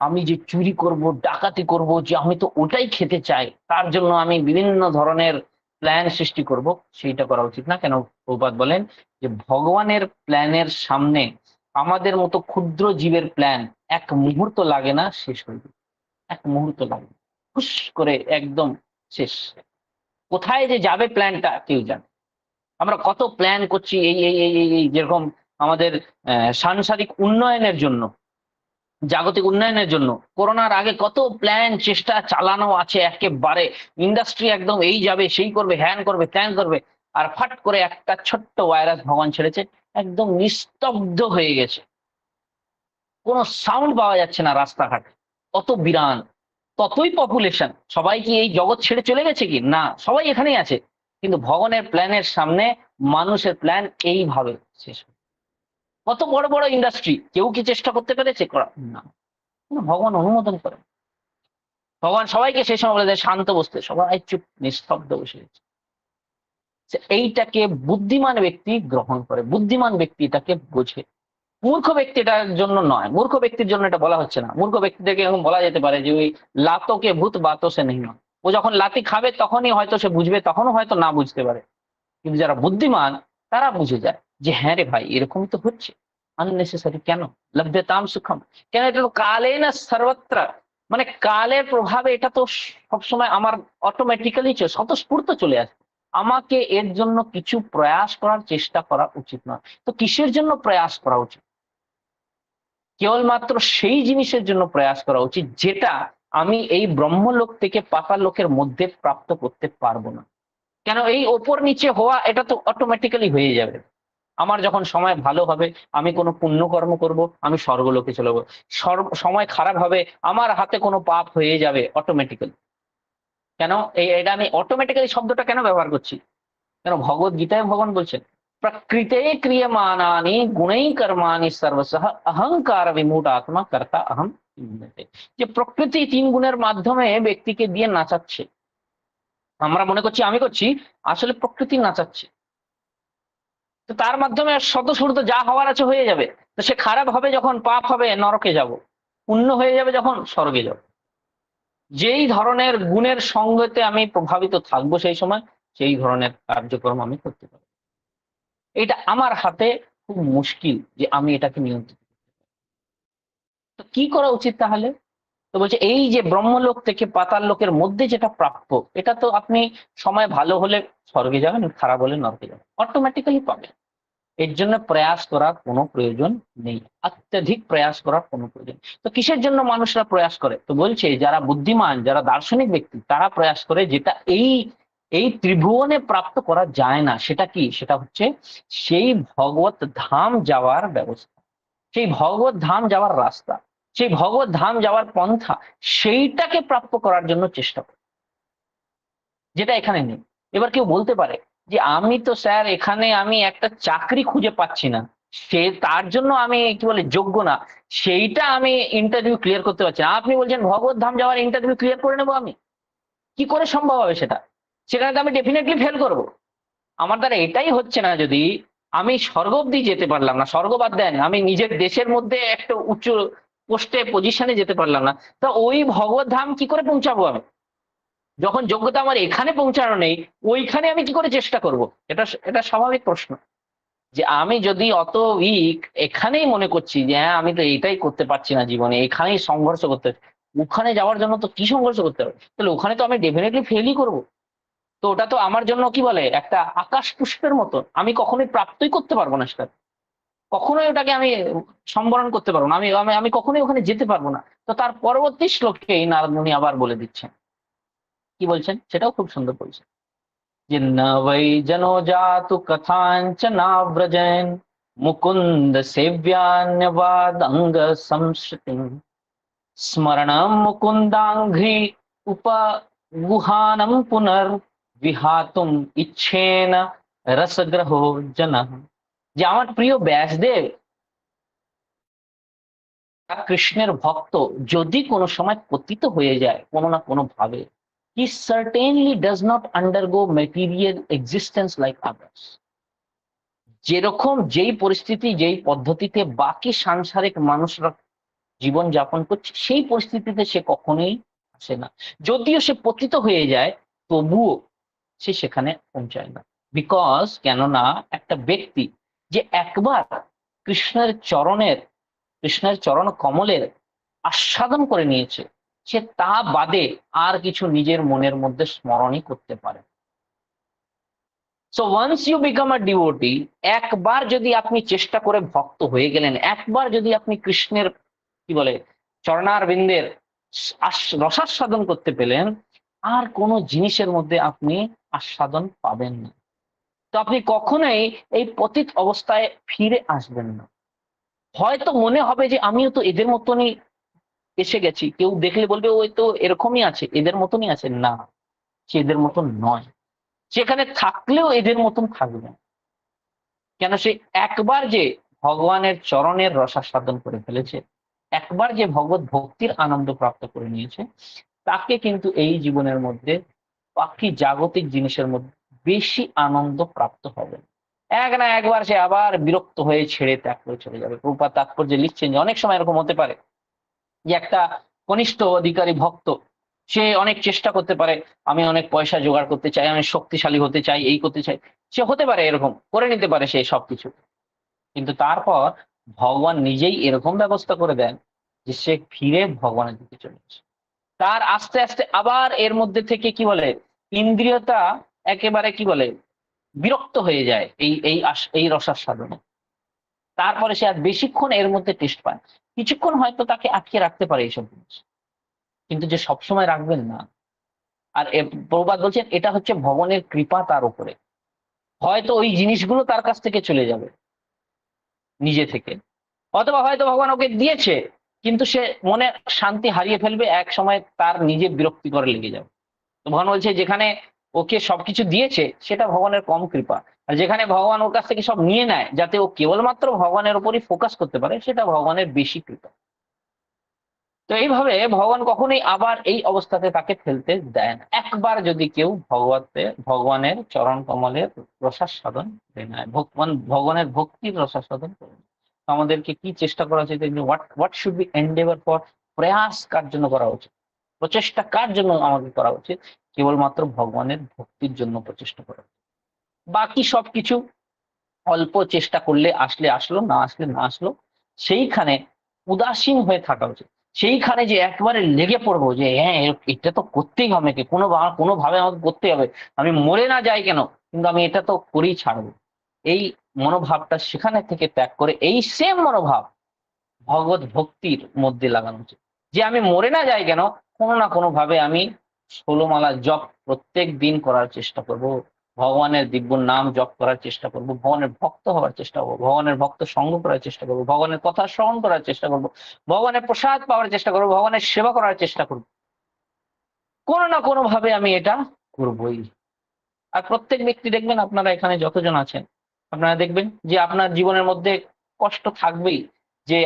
আমি যে চুরি করব, ডাকাতি করব, যে আমি তো ওটাই খেতে চাই, তার জন্য আমি বিভিন্ন ধরনের প্ল্যান সৃষ্টি করব, সেইটা করা উচিত না। কেন? প্রভুপাদ বলেন যে ভগবানের প্ল্যানের সামনে আমাদের মতো ক্ষুদ্র জীবের প্ল্যান ১ মুহূর্ত লাগে না শেষ হয়ে যাবে, ১ মুহূর্ত লাগে না, হুস করে একদম শেষ। কোথায় যে যাবে প্ল্যানটা কেউ জানে। আমরা কত প্ল্যান করছি, এই যেরকম আমাদের সাংসারিক উন্নয়নের জন্য, জাগতিক উন্নয়নের জন্য করোনার আগে কত প্ল্যান চেষ্টা চালানো আছে, একেবারে ইন্ডাস্ট্রি একদম এই যাবে, সেই করবে, হ্যান করবে, ত্যান করবে, আর ফাট করে একটা ছোট্ট ভাইরাস ভগবান ছেড়েছে, একদম নিস্তব্ধ হয়ে গেছে, কোনো সাউন্ড পাওয়া যাচ্ছে না রাস্তাঘাটে। কত বিরান, ততই পপুলেশন, সবাই কি এই জগৎ ছেড়ে চলে গেছে কি? না, সবাই এখানেই আছে। কিন্তু ভগবানের প্ল্যানের সামনে মানুষের প্ল্যান এইভাবে শেষ। কত বড় বড় ইন্ডাস্ট্রি, কেউ কি চেষ্টা করতে পেরেছে? করা না, ভগবান অনুমোদন করে। ভগবান সবাইকে সেই সময় বলে দেয় শান্ত বসতে, সবাই চুপ নিস্তব্ধ বসে গেছে। এইটাকে বুদ্ধিমান ব্যক্তি গ্রহণ করে, বুদ্ধিমান ব্যক্তি এটাকে বোঝে। মূর্খ ব্যক্তি এটার জন্য নয়, মূর্খ ব্যক্তির জন্য এটা বলা হচ্ছে না। মূর্খ ব্যক্তিদেরকে এরকম বলা যেতে পারে যে ওই লাতকে ভূত বাতো সে নেই, ও যখন লাতি খাবে তখনই হয়তো সে বুঝবে, তখনও হয়তো না বুঝতে পারে। কিন্তু যারা বুদ্ধিমান তারা বুঝে যায় যে হ্যাঁ রে ভাই, এরকমই তো হচ্ছে, আননেসেসারি কেন, লভ্যতাম সুখম, কেন এটা তো কালে না সর্বত্র, মানে কালের প্রভাবে এটা তো সবসময় আমার অটোমেটিক্যালি স্বতঃস্ফূর্ত চলে আসে। আমাকে এর জন্য কিছু প্রয়াস করার চেষ্টা করা উচিত নয়। তো কিসের জন্য প্রয়াস করা উচিত? কেবলমাত্র সেই জিনিসের জন্য প্রয়াস করা উচিত যেটা আমি এই ব্রহ্মলোক থেকে পাতাল লোকের মধ্যে প্রাপ্ত করতে পারবো না। কেন? এই ওপর নিচে হওয়া এটা তো অটোমেটিক্যালি হয়ে যাবে। আমার যখন সময় ভালো হবে আমি কোনো পুণ্যকর্ম করব, আমি স্বর্গলোকে চলে যাবো। সময় খারাপ হবে আমার হাতে কোনো পাপ হয়ে যাবে অটোমেটিক্যালি। কেন এটা আমি অটোমেটিক্যালি শব্দটা কেন ব্যবহার করছি? কেন ভগবত গীতায় ভগবান বলছেন প্রকৃতে ক্রিয়মাণানি গুণৈ কর্মাণি সর্বসহ অহংকার বিমূঢ় আত্মা কর্তা অহম বিদ্যতে। যে প্রকৃতি ৩ গুণের মাধ্যমে ব্যক্তিকে দিয়ে নাচাচ্ছে, আমরা মনে করছি আমি করছি, আসলে প্রকৃতি নাচাচ্ছে। তো তার মাধ্যমে স্বতঃস্ফূর্ত যা হওয়ার আছে হয়ে যাবে। তো সে খারাপ হবে যখন, পাপ হবে নরকে যাব, পুণ্য হয়ে যাবে যখন স্বর্গে যাব। যেই ধরনের গুণের সঙ্গতে আমি প্রভাবিত থাকবো সেই সময় সেই ধরনের কার্যক্রম আমি করতে পারবো। এটা আমার হাতে, খুব মুশকিল যে আমি এটাকে নিয়ন্ত্রণ। তো কি করা উচিত তাহলে? তো বলছে এই যে ব্রহ্মলোক থেকে পাতাল লোকের মধ্যে যেটা প্রাপ্য, এটা তো আপনি সময় ভালো হলে স্বর্গে যাবেন, খারাপ হলে নরকে যাবেন, অটোমেটিক্যালি পাবেন। এর জন্য প্রয়াস করার কোনো প্রয়োজন নেই, অত্যধিক প্রয়াস করার কোনো প্রয়োজন। তো কিসের জন্য মানুষরা প্রয়াস করে? তো বলছে যারা বুদ্ধিমান, যারা দার্শনিক ব্যক্তি, তারা প্রয়াস করে যেটা এই এই ত্রিভুবনে প্রাপ্ত করা যায় না। সেটা কি? সেটা হচ্ছে সেই ভগবত ধাম যাওয়ার ব্যবস্থা, সেই ভগবত ধাম যাওয়ার রাস্তা, সেই ভগবত ধাম যাওয়ার পন্থা, সেইটাকে প্রাপ্য করার জন্য চেষ্টা করে, যেটা এখানে নেই। এবার কেউ বলতে পারে যে আমি তো স্যার এখানে আমি একটা চাকরি খুঁজে পাচ্ছি না, সে তার জন্য আমি কি বলে যোগ্য না, সেইটা আমি ইন্টারভিউ ক্লিয়ার করতে পারছি না। আপনি বলছেন ভগবত ধাম যাওয়ার ইন্টারভিউ ক্লিয়ার করে নেবো আমি? কি করে সম্ভব হবে সেটা? সেখানে তো আমি ডেফিনেটলি ফেল করবো। আমার দ্বারা এটাই হচ্ছে না, যদি আমি স্বর্গ অব্দি যেতে পারলাম না, স্বর্গ বাদ দেন, আমি নিজের দেশের মধ্যে একটা উচ্চ পোস্টে পজিশনে যেতে পারলাম না, তা ওই ভগবত ধাম কি করে পৌঁছাবো আমি? যখন যোগ্যতা আমার এখানে পৌঁছানো নেই, ওইখানে আমি কি করে চেষ্টা করব? এটা এটা স্বাভাবিক প্রশ্ন। যে আমি যদি অত উইক, এখানেই মনে করছি যে হ্যাঁ আমি তো এটাই করতে পারছি না জীবনে, এখানেই সংঘর্ষ করতে, ওখানে যাওয়ার জন্য তো কি সংঘর্ষ করতে হবে? তাহলে ওখানে তো আমি ডেফিনেটলি ফেলই করবো। তো ওটা তো আমার জন্য কি বলে একটা আকাশ পুষ্পের মতো, আমি কখনোই প্রাপ্তই করতে পারবো না সেটা, কখনোই ওটাকে আমি সম্বরণ করতে পারবো না, আমি আমি আমি কখনোই ওখানে যেতে পারবো না। তো তার পরবর্তী শ্লোকে এই নারদ মুনি আবার বলে দিচ্ছেন, কি বলছেন সেটাও খুব সুন্দর বলছেন, যে ন वै जनो जातु कथाञ्चनाव्रजन् मुकुन्द सेव्यान्यवादङ्ग संसृतिं स्मरणं मुकुन्दाङ्घ्रि उपगुहानं पुनर्विहातुम् इच्छेन रसग्रहो जनः। যে আমার প্রিয় ব্যাসদেব কৃষ্ণের ভক্ত যদি কোনো সময় পতিত হয়ে যায় কোনো না কোনো ভাবে, he certainly does not undergo material existence like others। যেরকম যেই পরিস্থিতি যেই পদ্ধতিতে বাকি সাংসারিক মানুষরা জীবন যাপন করছে, সেই পরিস্থিতিতে সে কখনোই আসে না। যদিও সে পতিত হয়ে যায়, তবুও সে সেখানে পৌঁছায় না। বিকজ কেননা একটা ব্যক্তি যে একবার কৃষ্ণের চরণের, কৃষ্ণের চরণ কমলের আস্বাদন করে নিয়েছে, সে তা বাদে আর কিছু নিজের মনের মধ্যে স্মরণই করতে পারে। So once you become a devotee, একবার যদি আপনি চেষ্টা করে ভক্ত হয়ে গেলেন, একবার যদি আপনি কৃষ্ণের কি বলে চরণারবিন্দের রসাস্বাদন করতে পেলেন, আর কোনো জিনিসের মধ্যে আপনি আস্বাদন পাবেন না। তো আপনি কখনোই এই পতিত অবস্থায় ফিরে আসবেন না। হয়তো মনে হবে যে আমিও তো এদের মতনই এসে গেছি, কেউ দেখলে বলবে ওই তো এরকমই আছে, এদের মতনই আছে, না, সে এদের মতন নয়। সেখানে থাকলেও এদের মতন থাকবে না। কেন? সে একবার যে ভগবানের চরণের রসাস্বাদন করে ফেলেছে, একবার যে ভগবত ভক্তির আনন্দ প্রাপ্ত করে নিয়েছে, তাকে কিন্তু এই জীবনের মধ্যে বাকি জাগতিক জিনিসের মধ্যে বেশি আনন্দ প্রাপ্ত হবে না। এক না একবার সে আবার বিরক্ত হয়ে ছেড়ে ত্যাগ করে চলে যাবে। প্রভুপাদ তাৎপর্যে লিখছেন যে অনেক সময় এরকম হতে পারে যে একটা কনিষ্ঠ অধিকারী ভক্ত, সে অনেক চেষ্টা করতে পারে, আমি অনেক পয়সা জোগাড় করতে চাই, আমি শক্তিশালী হতে চাই, এই করতে চাই, সে হতে পারে এরকম করে নিতে পারে সে সবকিছু। কিন্তু তারপর ভগবান নিজেই এরকম ব্যবস্থা করে দেন যে সে ফিরে ভগবানের দিকে চলে আসে। তার আস্তে আস্তে আবার এর মধ্যে থেকে কি বলে ইন্দ্রিয়তা একেবারে কি বলে বিরক্ত হয়ে যায় এই রসাস্বাদনে। তারপরে সে আর বেশিক্ষণ এর মধ্যে টেস্ট পায় না। কিছুক্ষণ হয়তো তাকে আটকে রাখতে পারে এইসব জিনিস, কিন্তু যে সবসময় রাখবেন না। আর প্রভুপাদ বলছেন এটা হচ্ছে ভগবানের কৃপা তার উপরে। হয়তো ওই জিনিসগুলো তার কাছ থেকে চলে যাবে নিজে থেকে, অথবা হয়তো ভগবান ওকে দিয়েছে, কিন্তু সে মনে শান্তি হারিয়ে ফেলবে, এক সময় তার নিজে বিরক্তিকর লেগে যাবে। তো ভগবান বলছে যেখানে ওকে সবকিছু দিয়েছে সেটা ভগবানের কম কৃপা, আর যেখানে ভগবান ওর কাছ থেকে সব নিয়ে নেয় যাতে ও কেবলমাত্র ভগবানের উপরই ফোকাস করতে পারে, সেটা ভগবানের বেশি কৃপা। তো এইভাবে ভগবান কখনোই আবার এই অবস্থাতে তাকে ফেলতে দেয় না। একবার যদি কেউ ভগবানের চরণ কমলের রসাস্বাদন করে নেয়, ভগবানের ভক্তির রসাস্বাদন করে নেয়। তো আমাদেরকে কি চেষ্টা করা উচিত? What what should be Endeavour for? প্রয়াস কার জন্য করা উচিত? প্রচেষ্টা কার জন্য আমাদের করা উচিত? কেবলমাত্র ভগবানের ভক্তির জন্য প্রচেষ্টা করা উচিত। বাকি সবকিছু অল্প চেষ্টা করলে আসলে আসলো, না আসলে না আসলো, সেইখানে উদাসীন হয়ে থাকা উচিত। সেইখানে যে একবারে লেগে পড়বো যে হ্যাঁ এটা তো করতেই হবে, কি কোনোভাবে আমাকে করতে হবে, আমি মরে না যাই কেন, কিন্তু আমি এটা তো করেই ছাড়বো। এই মনোভাবটা সেখানে থেকে ত্যাগ করে এই সেম মনোভাব ভগবত ভক্তির মধ্যে লাগানো উচিত। যে আমি মরে না যাই কেন, কোনো না কোনো ভাবে আমি ১৬ মালা জপ প্রত্যেক দিন করার চেষ্টা করব। ভগবানের দিব্য নাম জপ করার চেষ্টা করব। ভগবানের ভক্ত হওয়ার চেষ্টা করব। ভগবানের ভক্ত সঙ্গ করার চেষ্টা করব। ভগবানের কথা শ্রবণ করার চেষ্টা করব। ভগবানের প্রসাদ পাওয়ার চেষ্টা করব। ভগবানের সেবা করার চেষ্টা করব। কোনো না কোনো ভাবে আমি এটা করবই। আর প্রত্যেক ব্যক্তি দেখবেন, আপনারা এখানে যতজন আছেন, আপনারা দেখবেন যে আপনার জীবনের মধ্যে কষ্ট থাকবেই। যে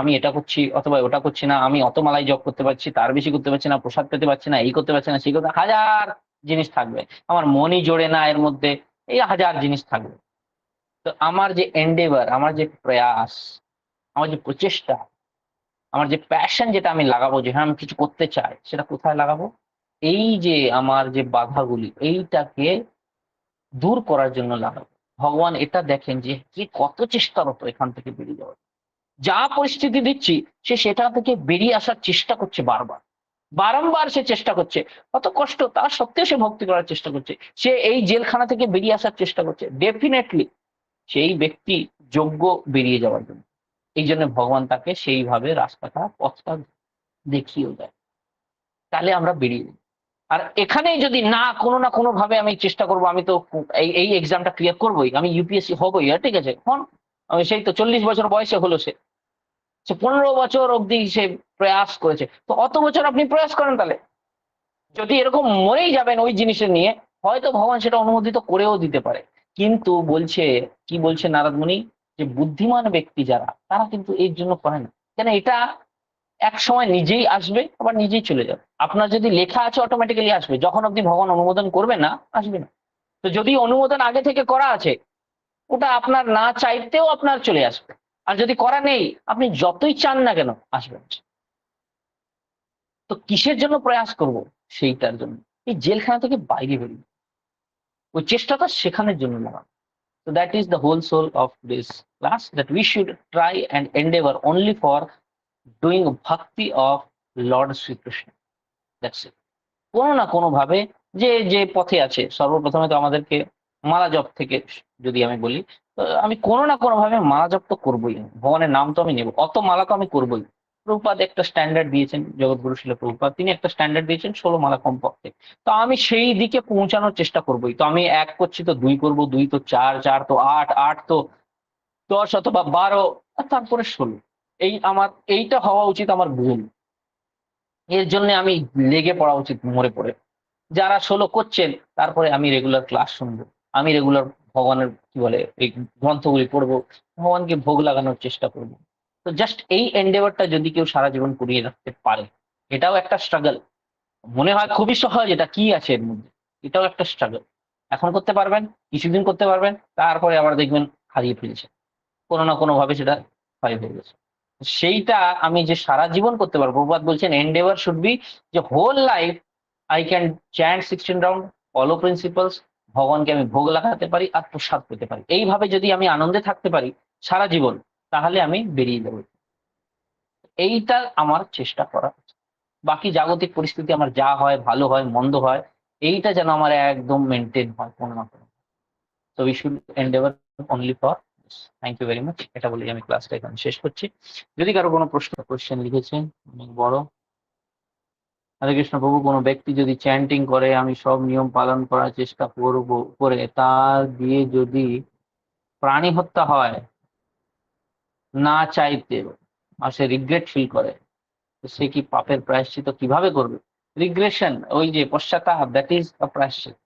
আমি এটা করছি অথবা ওটা করছি না, আমি অত মালাই জপ করতে পারছি, তার বেশি করতে পারছি না, প্রসাদ পেতে পারছি না, এই করতে পারছি না, সেই করতে, হাজার জিনিস থাকবে। আমার মনই জোড়ে না এর মধ্যে, এই হাজার জিনিস থাকবে। তো আমার যে এন্ডেভার, আমার যে প্রয়াস, আমার যে প্রচেষ্টা, আমার যে প্যাশন যেটা আমি লাগাবো, যে হ্যাঁ আমি কিছু করতে চাই, সেটা কোথায় লাগাবো? এই যে আমার যে বাধাগুলি, এইটাকে দূর করার জন্য লাগাবো। ভগবান এটা দেখেন যে কে কত চেষ্টারত এখান থেকে বেরিয়ে যাওয়ার। যা পরিস্থিতি দিচ্ছি, সে সেটা থেকে বেরিয়ে আসার চেষ্টা করছে বারবার। বারংবার সে চেষ্টা করছে। কত কষ্ট তা সত্ত্বেও সে ভক্তি করার চেষ্টা করছে। সে এই জেলখানা থেকে বেরিয়ে আসার চেষ্টা করছে। ডেফিনেটলি সেই ব্যক্তি যোগ্য বেরিয়ে যাওয়ার জন্য। এই জন্য ভগবান তাকে সেইভাবে রাস্তাটা, পথটা দেখিয়েও দেয়। তাহলে আমরা বেরিয়ে যাই। আর এখানেই যদি না কোনো ভাবে আমি চেষ্টা করব, আমি তো এই এক্সামটা ক্লিয়ার করবোই, আমি ইউপিএসসি হবই, ঠিক আছে, হন। সেই তো 40 বছর বয়সে হলো সে, 15 বছর অব্দি সে প্রয়াস করেছে। তো অত বছর আপনি প্রয়াস করেন, তাহলে যদি এরকম মরেই যাবেন ওই জিনিসটা নিয়ে, হয়তো ভগবান সেটা অনুমোদিত করেও দিতে পারে। কিন্তু বলছে, কি বলছে নারদ মুনি, যে বুদ্ধিমান ব্যক্তি যারা, তারা কিন্তু এর জন্য করে না। কেন? এটা একসময় নিজেই আসবে, আবার নিজেই চলে যাবে। আপনার যদি লেখা আছে অটোমেটিক্যালি আসবে, যখন অব্দি ভগবান অনুমোদন করবে না, আসবে না। তো যদি অনুমোদন আগে থেকে করা আছে, ওটা আপনার না চাইতেও আপনার চলে আসবে। আর যদি করা নেই, আপনি যতই চান না কেন, আসবে না। তো কিসের জন্য প্রয়াস করব? সেইটার জন্য। এই জেলখানা থেকে বাইরে বেরিয়ে ওই চেষ্টাটা সেখানের জন্য লাগানো। So that is the whole soul of this class, that we should try and endeavor only for doing bhakti of Lord Sri Krishna. That's it. কোনো না কোনো ভাবে যে পথে আছে, সর্বপ্রথমে তো আমাদেরকে মালা জপ থেকে যদি আমি বলি, তো আমি কোনো না কোনো ভাবে মালা জপ তো করবোই, ভগবানের নাম তো আমি নেব, অত মালা তো আমি করবোই। প্রভুপাদ একটা স্ট্যান্ডার্ড দিয়েছেন, জগৎগুরু শিল প্রভুপাদ তিনি একটা স্ট্যান্ডার্ড দিয়েছেন 16 মালা কমপক্ষে। তো আমি সেই দিকে পৌঁছানোর চেষ্টা করবোই। তো আমি 1 করছি তো 2 করবো, 2 তো 4, 4 তো 8, 8 তো 10 অথবা 12, আর তারপরে 16। এইটা হওয়া উচিত আমার গোল। এর জন্য আমি লেগে পড়া উচিত মরে পড়ে। যারা 16 করছেন, তারপরে আমি রেগুলার ক্লাস শুনবো। আমি রেগুলার ভগবানের কি বলে এই গ্রন্থগুলি পড়বো। ভগবানকে ভোগ লাগানোর চেষ্টা করব। তো জাস্ট এই এন্ডেভারটা যদি কেউ সারা জীবন করিয়ে রাখতে পারে, এটাও একটা স্ট্রাগল। মনে হয় খুবই সহজ, এটা কি আছে এর মধ্যে? এটাও একটা স্ট্রাগল। এখন করতে পারবেন, কিছুদিন করতে পারবেন, তারপরে আবার দেখবেন হারিয়ে ফেলছে। কোনো না কোনো ভাবে সেটা ক্ষয় হয়ে গেছে। সেইটা আমি যে সারা জীবন করতে পারবো, প্রভুপাদ বলছেন এন্ডেভার শুড বি, যে whole life I can chant 16 round, follow principles, ভগবানকে আমি ভোগ লাগাতে পারি আর প্রসাদ পেতে পারি। এইভাবে যদি আমি আনন্দে থাকতে পারি সারা জীবন, তাহলে আমি বেরিয়ে যাবো। এইটা আমার চেষ্টা করা উচিত। বাকি জাগতিক পরিস্থিতি আমার যা হয়, ভালো হয়, মন্দ হয়, এইটা যেন আমার একদম মেইনটেইন হয় কোনো না কোনো। So we should endeavor only for this. Thank you very much. এটা বলেই আমি ক্লাসটা এখানে শেষ করছি। যদি কারো কোনো কোশ্চেন লিখেছেন, অনেক বড়। হরে কৃষ্ণ প্রভু, কোনো ব্যক্তি যদি চ্যান্টিং করে, আমি সব নিয়ম পালন করার চেষ্টা করে তার দিয়ে যদি প্রাণী হত্যা হয় না চাইতে, আর সে রিগ্রেট ফিল করে, তো সে কি পাপের প্রায়শ্চিত্ত কিভাবে করবে? রিগ্রেশন, ওই যে পশ্চাতাপ, দ্যাট ইজ আ প্রায়শ্চিত।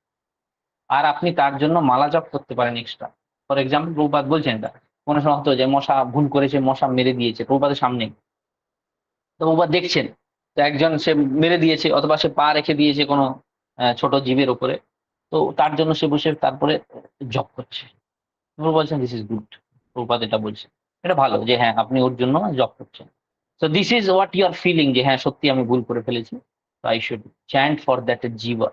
আর আপনি তার জন্য মালা জপ করতে পারেন এক্সট্রা। ফর এক্সাম্পল প্রভুপাদ বলছেন, এটা কোনো সময় হতো যে মশা ভুল করেছে, মশা মেরে দিয়েছে প্রভুপাদের সামনে, তো বাবা দেখছেন, তো একজন সে মেরে দিয়েছে অথবা সে পা রেখে দিয়েছে কোনো ছোট জীবের উপরে, তো তার জন্য সে বসে তারপরে জব করছে। প্রভু বলছেন দিস ইজ গুড। প্রভুপাদ এটা বলছেন, এটা ভালো যে হ্যাঁ আপনি ওর জন্য জব করছেন। So this is what you are feeling, যে হ্যাঁ সত্যি আমি ভুল করে ফেলেছি, তো I should chant for that জীবা।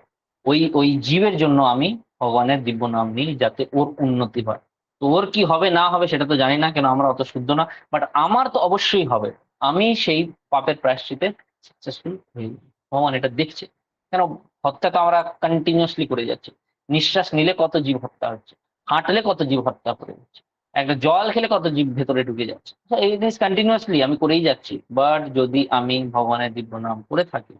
ওই জীবের জন্য আমি ভগবানের দিব্য নাম নিই যাতে ওর উন্নতি হয়। তো ওর কি হবে না হবে সেটা তো জানি না, কেন আমরা অত শুদ্ধ না, বাট আমার তো অবশ্যই হবে। আমি সেই পাপের প্রায়শ্চিতে সাকসেসফুল হই। ভগবান এটা দেখছে। কেন, হত্যা তো আমরা কন্টিনিউয়াসলি করে যাচ্ছি। নিঃশ্বাস নিলে কত জীব হত্যা হচ্ছে, হাঁটলে কত জীব হত্যা করে যাচ্ছে, একটা জল খেলে কত জীব ভেতরে ঢুকে যাচ্ছে। এই জিনিস কন্টিনিউয়াসলি আমি করেই যাচ্ছি। বাট যদি আমি ভগবানের দিব্য নাম করে থাকি,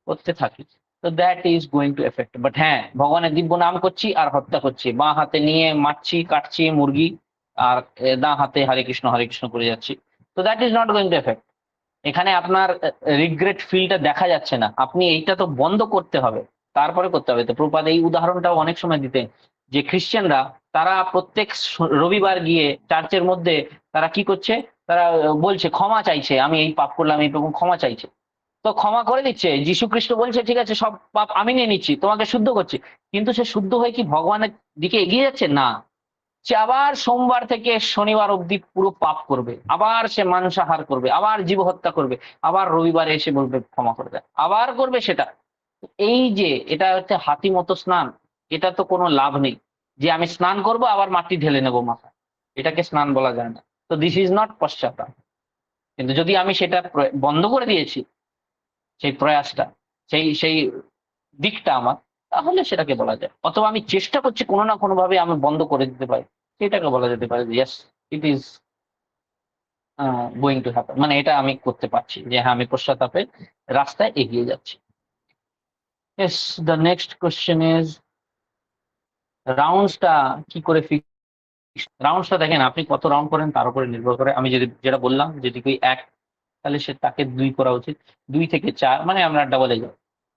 করতে থাকি, তো that is going to effect. But হ্যাঁ, ভগবানের দিব্য নাম করছি আর হত্যা করছি, বাঁ হাতে নিয়ে মারছি কাটছি মুরগি, আর দা হাতে হরে কৃষ্ণ করে যাচ্ছি, তো that is not going to effect. এখানে আপনার রিগ্রেট ফিলটা দেখা যাচ্ছে না। আপনি এইটা তো বন্ধ করতে হবে, তারপরে করতে হবে। তো প্রপাদ এই উদাহরণটাও অনেক সময় দিতেন, যে খ্রিস্টানরা তারা প্রত্যেক রবিবার গিয়ে চার্চের মধ্যে তারা কি করছে, তারা বলছে ক্ষমা চাইছে, আমি এই পাপ করলাম, এই রকম ক্ষমা চাইছে। তো ক্ষমা করে দিচ্ছে, যীশু খ্রিস্ট বলছে ঠিক আছে সব পাপ আমি নিয়ে নিচ্ছি, তোমাকে শুদ্ধ করছি। কিন্তু সে শুদ্ধ হয়ে কি ভগবানের দিকে এগিয়ে যাচ্ছে না, সে আবার সোমবার থেকে শনিবার অবধি পুরো পাপ করবে, আবার সে মাংসাহার করবে, আবার জীব হত্যা করবে, আবার রবিবারে এসে বলবে ক্ষমা করে দেয়, আবার করবে সেটা। এই যে এটা হচ্ছে হাতি মতো স্নান, এটা তো কোনো লাভ নেই। যে আমি স্নান করব আবার মাটি ঢেলে নেবো মাথায়, এটাকে স্নান বলা যায় না। তো দিস ইজ নট পশ্চাৎ। কিন্তু যদি আমি সেটা বন্ধ করে দিয়েছি, সেই প্রয়াসটা, সেই সেই দিকটা আমার, তাহলে সেটাকে বলা যায়। অথবা আমি চেষ্টা করছি কোনো না কোনো ভাবে আমি বন্ধ করে দিতে পারি, সেটাকে বলা যেতে পারে yes, it is going to happen, মানে এটা আমি করতে পারছি, যে হ্যাঁ আমি পশ্চাতাপের রাস্তায় এগিয়ে যাচ্ছি। Yes, the next question is রাউন্ডসটা কি করে ফিক্স। রাউন্ডসটা দেখেন আপনি কত রাউন্ড করেন তার উপরে নির্ভর করে। আমি যদি যেটা বললাম, যদি কেউ এক, তাহলে সে তাকে 2 করা উচিত। 2 থেকে 4 মানে আমরা ডাবলে যাব।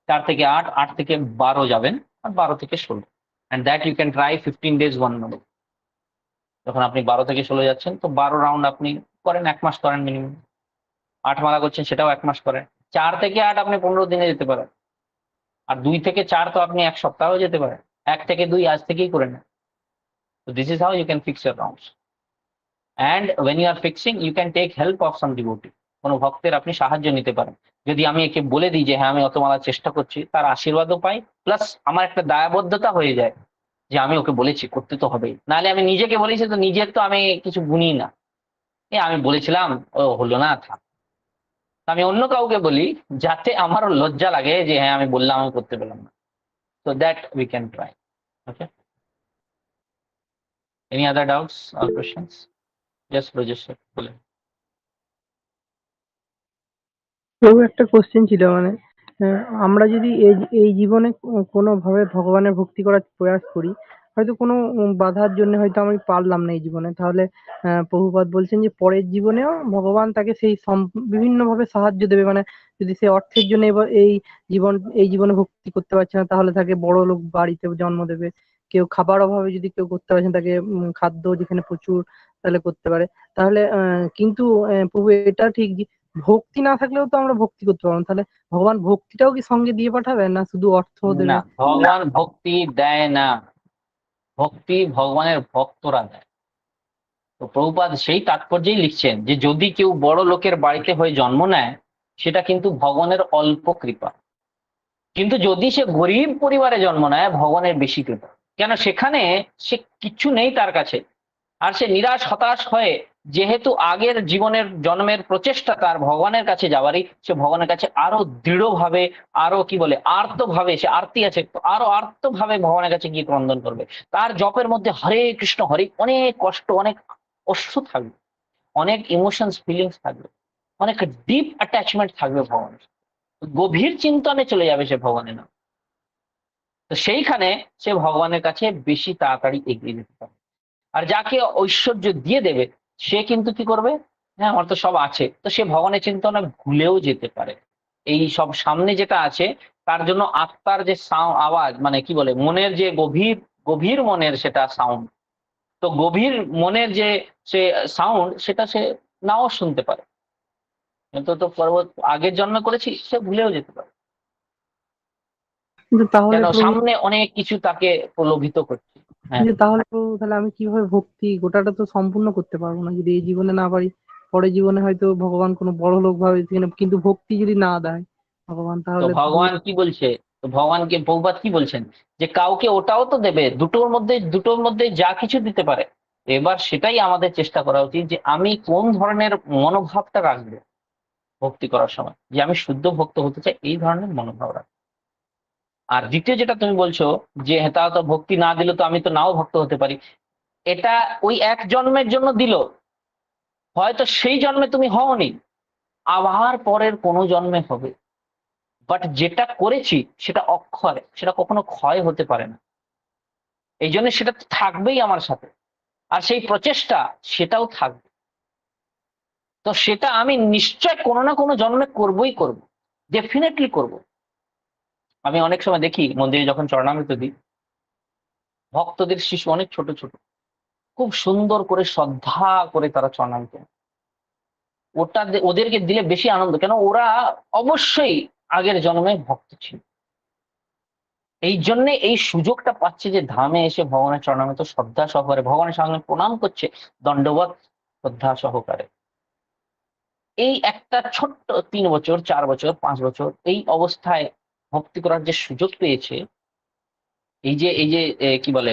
4 থেকে 8, 8 থেকে 12 যাবেন, আর 12 থেকে 16। And that you can try 15 days 1 month। যখন আপনি 12 থেকে 16 যাচ্ছেন, তো 12 রাউন্ড আপনি করেন, 1 মাস করেন মিনিমাম। 8 মালা করছেন, সেটাও 1 মাস করেন। 4 থেকে 8 আপনি 15 দিনে যেতে পারেন। আর 2 থেকে 4 তো আপনি 1 সপ্তাহেও যেতে পারেন। 1 থেকে 2 আজ থেকেই করে নেন। তো this is how you can fix your rounds. And when you are fixing you can take help of some devotee। কোনো ভক্তের আপনি সাহায্য নিতে পারেন। যদি আমি একে বলে দিই যে হ্যাঁ আমি অত মালার চেষ্টা করছি, তার আশীর্বাদও পাই, প্লাস আমার একটা দায়বদ্ধতা হয়ে যায় যে আমি ওকে বলেছি করতে তো হবেই, নাহলে আমি নিজেকে বলেছি তো নিজের তো আমি কিছু গুনি না, এ আমি বলেছিলাম, ও হলো না, থাক। আমি অন্য কাউকে বলি যাতে আমারও লজ্জা লাগে যে হ্যাঁ আমি বললাম আমি করতে পেলাম না। তো that we can try. Okay, any other doubts or questions? Just Brajesh বলে। তো একটা কোশ্চেন ছিল মানে আমরা যদি এই এই জীবনে কোনোভাবে ভগবানের ভক্তি করার প্রয়াস করি, হয়তো কোনো বাধার জন্য হয়তো আমি পারলাম না এই জীবনে, তাহলে প্রভুপাদ বলছেন যে পরের জীবনেও ভগবান তাকে সেই বিভিন্ন ভাবে সাহায্য দেবে। মানে যদি সে অর্থের জন্য এবার এই জীবনে ভক্তি করতে পারছে না, তাহলে তাকে বড় লোক বাড়িতে জন্ম দেবে। কেউ খাবার অভাবে যদি কেউ করতে পারছে না, তাকে খাদ্য যেখানে প্রচুর, তাহলে করতে পারে। তাহলে কিন্তু প্রভু এটা ঠিক যে ভক্তি না থাকলেও তো আমরা ভক্তি করতে পারবো না। তাহলে ভগবান ভক্তিটাও কি সঙ্গে দিয়ে পাঠাবে, না শুধু অর্থ না, দেবে? ভগবান ভক্তি দেয় না, ভক্তি ভগবানের ভক্তরা দেয়। তো প্রভুপাদ সেই তাৎপর্যেই লিখছেন যে যদি কেউ বড় লোকের বাড়িতে হয়ে জন্ম নেয়, সেটা কিন্তু ভগবানের অল্প কৃপা। কিন্তু যদি সে গরিব পরিবারে জন্ম নেয়, ভগবানের বেশি কৃপা। কেন, সেখানে সে কিচ্ছু নেই তার কাছে, আর সে নিরাশ হতাশ হয়ে, যেহেতু আগের জীবনের জন্মের প্রচেষ্টা তার ভগবানের কাছে যাওয়ারই, সে ভগবানের কাছে আরো দৃঢ়ভাবে, আরো কি বলে আর্তভাবে, সে আরতি আছে তো আরো আর্তভাবে ভগবানের কাছে গিয়ে ক্রন্দন করবে। তার জপের মধ্যে হরে কৃষ্ণ হরে অনেক কষ্ট, অনেক অশ্রু থাকবে, অনেক ইমোশনস ফিলিংস থাকবে, অনেক ডিপ অ্যাটাচমেন্ট থাকবে ভগবানের। গভীর চিন্তনে চলে যাবে সে ভগবানের নাম। তো সেইখানে সে ভগবানের কাছে বেশি তাড়াতাড়ি এগিয়ে যেতে পারে। আর যাকে ঐশ্বর্য দিয়ে দেবে, সে কিন্তু কি করবে, হ্যাঁ আমার তো সব আছে, তো সে ভগবানের চিন্তনে ভুলেও যেতে পারে। এই সব সামনে যেটা আছে, তার জন্য আত্মার যে আওয়াজ, মানে কি বলে মনের যে গভীর, গভীর মনের সেটা সাউন্ড, তো গভীর মনের যে সে সাউন্ড, সেটা সে নাও শুনতে পারে। কিন্তু তো আগের জন্মে করেছি, সে ভুলেও যেতে পারে। কিন্তু তাহলে কেন, প্রভু, সামনে অনেক কিছু তাকে প্রলোভিত করছে। হ্যাঁ, কিন্তু তাহলে প্রভু, তাহলে আমি কিভাবে ভক্তি গোটাটা তো সম্পূর্ণ করতে পারবো না যদি এই জীবনে না পারি। পরের জীবনে হয়তো ভগবান কোনো বড় লোক ভাবে সেখানে, কিন্তু ভক্তি যদি না দেয় ভগবান, তো তাহলে তো ভগবান কি বলছে? তো ভগবানকে প্রভুপাদ কি বলছেন? যে কাউকে ওটাও তো দেবে, দুটোর মধ্যে যা কিছু দিতে পারে। এবার সেটাই আমাদের চেষ্টা করা উচিত, যে আমি কোন ধরনের মনোভাবটা রাখবো ভক্তি করার সময়, যে আমি শুদ্ধ ভক্ত হতে চাই, এই ধরনের মনোভাব রাখবো। আর দ্বিতীয় যেটা তুমি বলছো, যে হ্যাঁ, তা তো ভক্তি না দিলে তো আমি তো নাও ভক্ত হতে পারি। এটা ওই এক জন্মের জন্য দিল, হয়তো সেই জন্মে তুমি হওনি, আবার পরের কোনো জন্মে হবে। বাট যেটা করেছি সেটা অক্ষয়, সেটা কখনো ক্ষয় হতে পারে না। এই জন্য সেটা তো থাকবেই আমার সাথে। আর সেই প্রচেষ্টা, সেটাও থাকবে। তো সেটা আমি নিশ্চয় কোনো না কোনো জন্মে করবই করব, ডেফিনেটলি করব। আমি অনেক সময় দেখি মন্দিরে যখন চরণামৃত দিই, ভক্তদের শিশু অনেক ছোট ছোট, খুব সুন্দর করে শ্রদ্ধা করে তারা চরণামৃত নেয়। ওদেরকে দিলে বেশি আনন্দ, কেন ওরা অবশ্যই আগের জন্মে ভক্ত ছিল। এই জন্য এই সুযোগটা পাচ্ছে, যে ধামে এসে ভগবানের চরণামৃত শ্রদ্ধা সহকারে ভগবানের সামনে প্রণাম করছে, দণ্ডবত শ্রদ্ধা সহকারে। এই একটা ছোট্ট 3 বছর, 4 বছর, 5 বছর এই অবস্থায় ভক্তি করার যে সুযোগ পেয়েছে, এই যে কি বলে,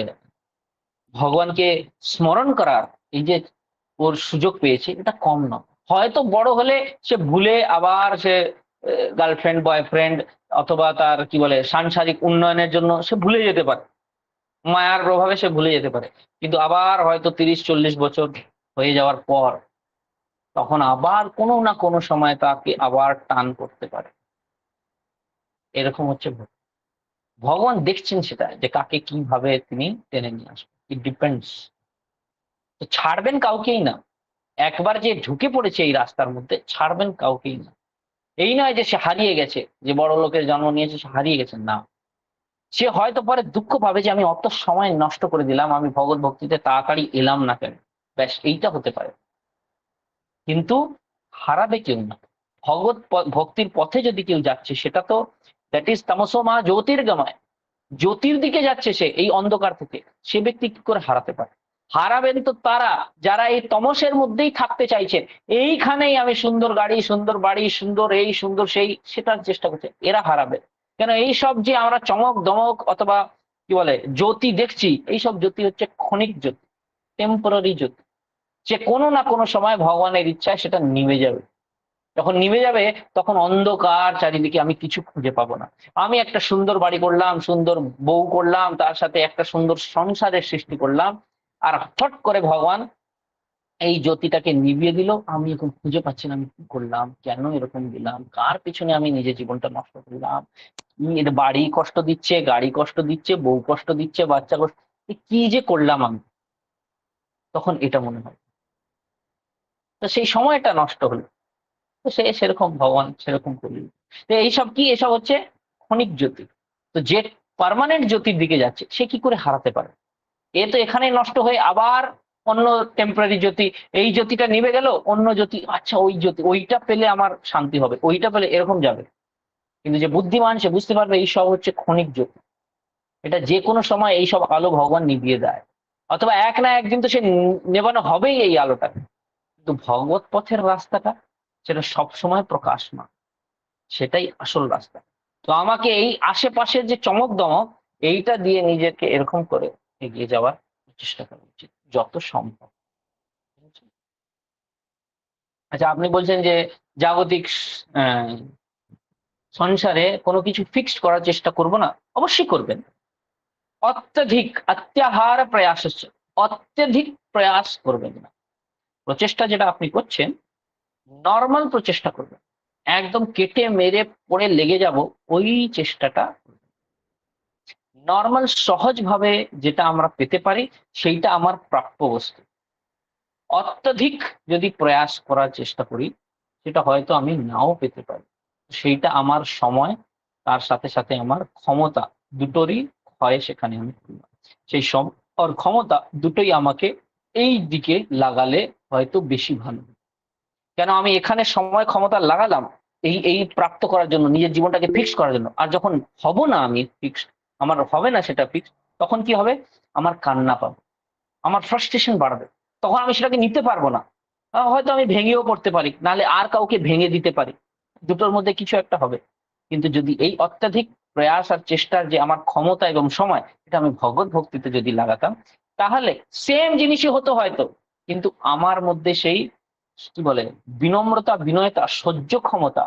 ভগবানকে স্মরণ করার এই যে ওর সুযোগ পেয়েছে, এটা কম নয়। হয়তো বড় হলে সে ভুলে আবার সে গার্লফ্রেন্ড, বয়ফ্রেন্ড, অথবা তার কি বলে সাংসারিক উন্নয়নের জন্য সে ভুলে যেতে পারে, মায়ার প্রভাবে সে ভুলে যেতে পারে। কিন্তু আবার হয়তো 30-40 বছর হয়ে যাওয়ার পর, তখন আবার কোনো না কোনো সময় তাকে আবার টান করতে পারে। এরকম হচ্ছে ভক্তি। ভগবান দেখছেন সেটা, যে কাকে কিভাবে তিনি টেনে নিয়ে আসবেন। It depends. তো ছাড়বেন কাউকেই না। একবার যে ঢুকে পড়েছে এই রাস্তার মধ্যে, ছাড়বেন কাউকেই না। এই নয় যে সে হারিয়ে গেছে, যে বড় লোকের জন্ম নিয়েছে সে হারিয়ে গেছে, না। সে হয়তো পরে দুঃখ পাবে, যে আমি অত সময় নষ্ট করে দিলাম, আমি ভগৎ ভক্তিতে তাড়াতাড়ি এলাম না কেন। ব্যাস এইটা হতে পারে। কিন্তু হারাবে কেউ না। ভক্তির পথে যদি কেউ যাচ্ছে, সেটা তো দ্যাট ইজ তামসোমা জ্যোতির্গময়, জ্যোতির দিকে যাচ্ছে সে এই অন্ধকার থেকে। সে ব্যক্তি কি করে হারাতে পারে? হারাবেন তো তারা, যারা এই তমসের মধ্যেই থাকতে চাইছেন। এইখানেই আমি সুন্দর গাড়ি, সুন্দর বাড়ি, সুন্দর এই সুন্দর সেই, সেটার চেষ্টা করছে, এরা হারাবে। কেন, এই সব যে আমরা চমক দমক অথবা কি বলে জ্যোতি দেখছি, এইসব জ্যোতি হচ্ছে ক্ষণিক জ্যোতি, টেম্পোরারি জ্যোতি। যে কোনো না কোনো সময় ভগবানের ইচ্ছায় সেটা নিভে যাবে। যখন নিভে যাবে, তখন অন্ধকার চারিদিকে, আমি কিছু খুঁজে পাবো না। আমি একটা সুন্দর বাড়ি করলাম, সুন্দর বউ করলাম, তার সাথে একটা সুন্দর সংসারের সৃষ্টি করলাম, আর হঠাৎ করে ভগবান এই জ্যোতিটাকে নিভিয়ে দিল। আমি এখন খুঁজে পাচ্ছি না আমি কি করলাম, কেন এরকম দিলাম, কার পিছনে আমি নিজের জীবনটা নষ্ট করলাম। এর বাড়ি কষ্ট দিচ্ছে, গাড়ি কষ্ট দিচ্ছে, বউ কষ্ট দিচ্ছে, বাচ্চা কষ্ট, কি যে করলাম আমি। তখন এটা মনে হয়, তো সেই সময়টা নষ্ট হলো। তো সে সেরকম ভগবান সেরকম করলেন। তো এইসব কি, এসব হচ্ছে ক্ষণিক জ্যোতি। তো যে পার্মানেন্ট জ্যোতির দিকে যাচ্ছে, সে কি করে হারাতে পারে? এ তো এখানে নষ্ট হয়ে আবার অন্য টেম্পোরারি জ্যোতি, এই জ্যোতিটা নিভে গেল, অন্য জ্যোতি, আচ্ছা ওই জ্যোতি, ওইটা পেলে আমার শান্তি হবে, ওইটা পেলে, এরকম যাবে। কিন্তু যে বুদ্ধিমান, সে বুঝতে পারবে এই সব হচ্ছে ক্ষণিক জ্যোতি। এটা যে কোনো সময় এই সব আলো ভগবান নিভিয়ে দেয়, অথবা এক না একদিন তো সে নেবানো হবেই এই আলোটা। কিন্তু ভগবত পথের রাস্তাটা, সেটা সবসময় প্রকাশমান, সেটাই আসল রাস্তা। তো আমাকে এই আশেপাশের যে চমক দমক, এইটা দিয়ে নিজেকে এরকম করে এগিয়ে যাওয়ার চেষ্টা করা উচিত যত সম্ভব। আচ্ছা, আপনি বলছেন যে জাগতিক আহ, সংসারে কোনো কিছু ফিক্সড করার চেষ্টা করব না। অবশ্যই করবেন। অত্যধিক অত্যাহার প্রয়াস হচ্ছে, অত্যধিক প্রয়াস করবেন না। প্রচেষ্টা যেটা আপনি করছেন, নর্মাল প্রচেষ্টা করবেন। একদম কেটে মেরে পড়ে লেগে যাব, ওই চেষ্টাটা নর্মাল সহজ ভাবে যেটা আমরা পেতে পারি, সেইটা আমার প্রাপ্য বস্তু। অত্যধিক যদি প্রয়াস করার চেষ্টা করি, সেটা হয়তো আমি নাও পেতে পারি। সেইটা আমার সময়, তার সাথে সাথে আমার ক্ষমতা, দুটোরই ক্ষয় সেখানে আমি করলাম। সেই সময় আর ক্ষমতা দুটোই আমাকে এই দিকে লাগালে হয়তো বেশি ভালো। কেন আমি এখানে সময় ক্ষমতা লাগালাম এই এই প্রাপ্ত করার জন্য, নিজের জীবনটাকে ফিক্স করার জন্য। আর যখন হব না আমি ফিক্স, আমার হবে না সেটা ফিক্স, তখন কি হবে? আমার কান্না পাবে, আমার ফ্রাস্ট্রেশন বাড়বে, তখন আমি সেটাকে নিতে পারবো না। হয়তো আমি ভেঙেও পড়তে পারি, নাহলে আর কাউকে ভেঙে দিতে পারি, দুটোর মধ্যে কিছু একটা হবে। কিন্তু যদি এই অত্যাধিক প্রয়াস আর চেষ্টার যে আমার ক্ষমতা এবং সময়, এটা আমি ভগবত ভক্তিতে যদি লাগাতাম, তাহলে সেম জিনিসই হতো হয়তো, কিন্তু আমার মধ্যে সেই কি বলে বিনম্রতা, বিনয়তা, সহ্য ক্ষমতা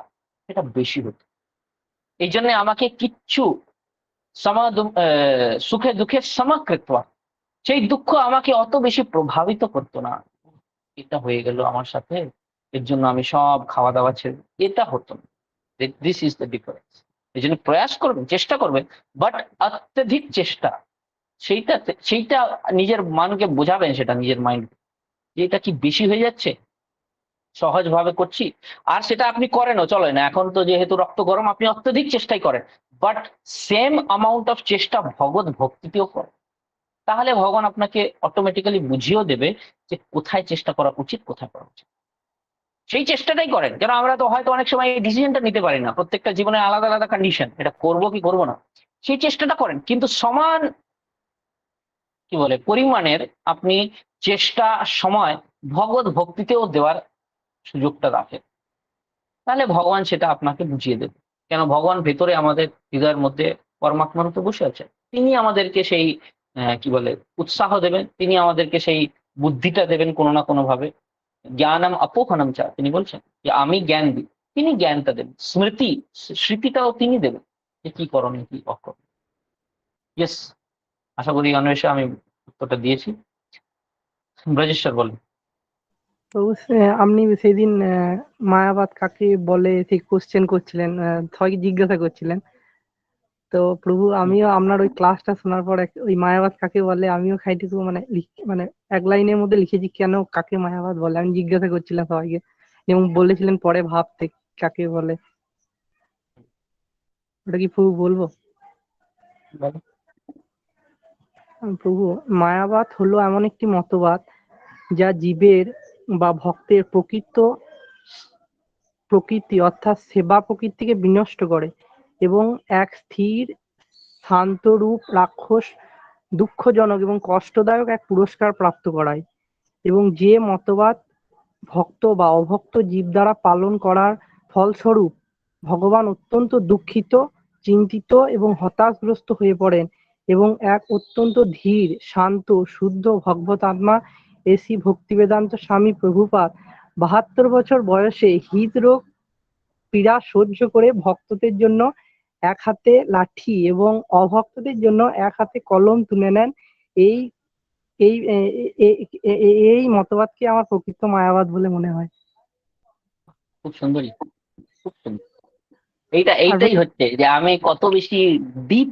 এটা বেশি হতো। এই জন্য আমাকে কিচ্ছু সুখে দুঃখের সমকৃত্ব, সেই দুঃখ আমাকে অত বেশি প্রভাবিত করতো না। এটা হয়ে গেল আমার সাথে, এর জন্য আমি সব খাওয়া দাওয়া ছেড়ে দিই। এটা হতো না। This is the difference. এই জন্য প্রয়াস করবেন, চেষ্টা করবেন, বাট অত্যধিক চেষ্টা, সেইটা নিজের মনকে বোঝাবেন, সেটা নিজের মাইন্ড যে এটা কি বেশি হয়ে যাচ্ছে, সহজ ভাবে করছি। আর সেটা আপনি করেনও, চলে না, এখন তো যেহেতু রক্ত গরম, আপনি অত্যধিক চেষ্টাই করেন, বাট সেম অ্যামাউন্ট অফ চেষ্টা ভগবত ভক্তিতেও করেন। তাহলে ভগবান আপনাকে অটোমেটিক্যালি বুঝিয়েও দেবে যে কোথায় চেষ্টা করা উচিত, কোথায় করা উচিত। সেই চেষ্টাটাই করেন। যেন আমরা তো হয়তো অনেক সময় এই ডিসিশনটা নিতে পারি না, প্রত্যেকটা জীবনে আলাদা আলাদা কন্ডিশন, এটা করবো কি করবো না, সেই চেষ্টাটা করেন, কিন্তু সমান কি বলে পরিমাণের আপনি চেষ্টা, সময় ভগবত ভক্তিতেও দেওয়ার সুযোগটা রাখেন। তাহলে ভগবান সেটা আপনাকে বুঝিয়ে দেবে। কেন ভগবান ভেতরে আমাদের হৃদয়ের মধ্যে পরমাত্মার রূপে বসে আছেন। তিনি আমাদেরকে সেই কি বলে উৎসাহ দেবেন, তিনি আমাদেরকে সেই বুদ্ধিটা দেবেন কোনো না কোনো ভাবে। জ্ঞানম অপোহনম চা, তিনি বলছেন যে আমি জ্ঞান দিই, তিনি জ্ঞানটা দেবেন, স্মৃতিটাও তিনি দেবেন যে কি করণীয় কি অকরণীয়। ইয়েস, আশা করি অন্বেষা আমি উত্তরটা দিয়েছি। ব্রজেশ্বর বলেন। তো আপনি সেদিন মায়াবাদ কাকে বলে সেই কোশ্চেন করছিলেন, সবাইকে জিজ্ঞাসা করছিলেন। তো প্রভু, হুম, আমিও আপনার ওই ক্লাসটা শোনার পর ওই মায়াবাদ কাকে বলে আমিও খাইটুকু মানে মানে এক লাইনের মধ্যে লিখেছি, কেন কাকে মায়াবাদ বলে আমি জিজ্ঞাসা করছিলাম সবাইকে, এবং বলেছিলেন পরে ভাবতে কাকে বলে। ওটা কি প্রভু বলবো? বলেন। প্রভু, মায়াবাদ হলো এমন একটি মতবাদ যা জীবের বা ভক্তের প্রকৃত প্রকৃতি অর্থাৎ সেবা প্রকৃতিকে বিনষ্ট করে এবং এক স্থির শান্তরূপ রাক্ষস দুঃখজনক এবং কষ্টদায়ক এক পুরস্কার প্রাপ্ত করায়, এবং যে মতবাদ ভক্ত বা অভক্ত জীব দ্বারা পালন করার ফলস্বরূপ ভগবান অত্যন্ত দুঃখিত, চিন্তিত এবং হতাশগ্রস্ত হয়ে পড়েন, এবং এক অত্যন্ত ধীর, শান্ত, শুদ্ধ ভগবত আত্মা এসি ভক্তিবেদান্ত স্বামী প্রভুপাদ ৭২ বছর বয়সে হৃদরোগ পীড়া সহ্য করে ভক্তদের জন্য এক হাতে লাঠি এবং অভক্তদের জন্য এক হাতে কলম তুলে নেন। এই এই এই মতবাদকে আমার প্রকৃত মায়াবাদ বলে মনে হয়। খুব সুন্দরী, খুব সুন্দর। আর এইটাই হচ্ছে যে আমি কত বেশি ডিপ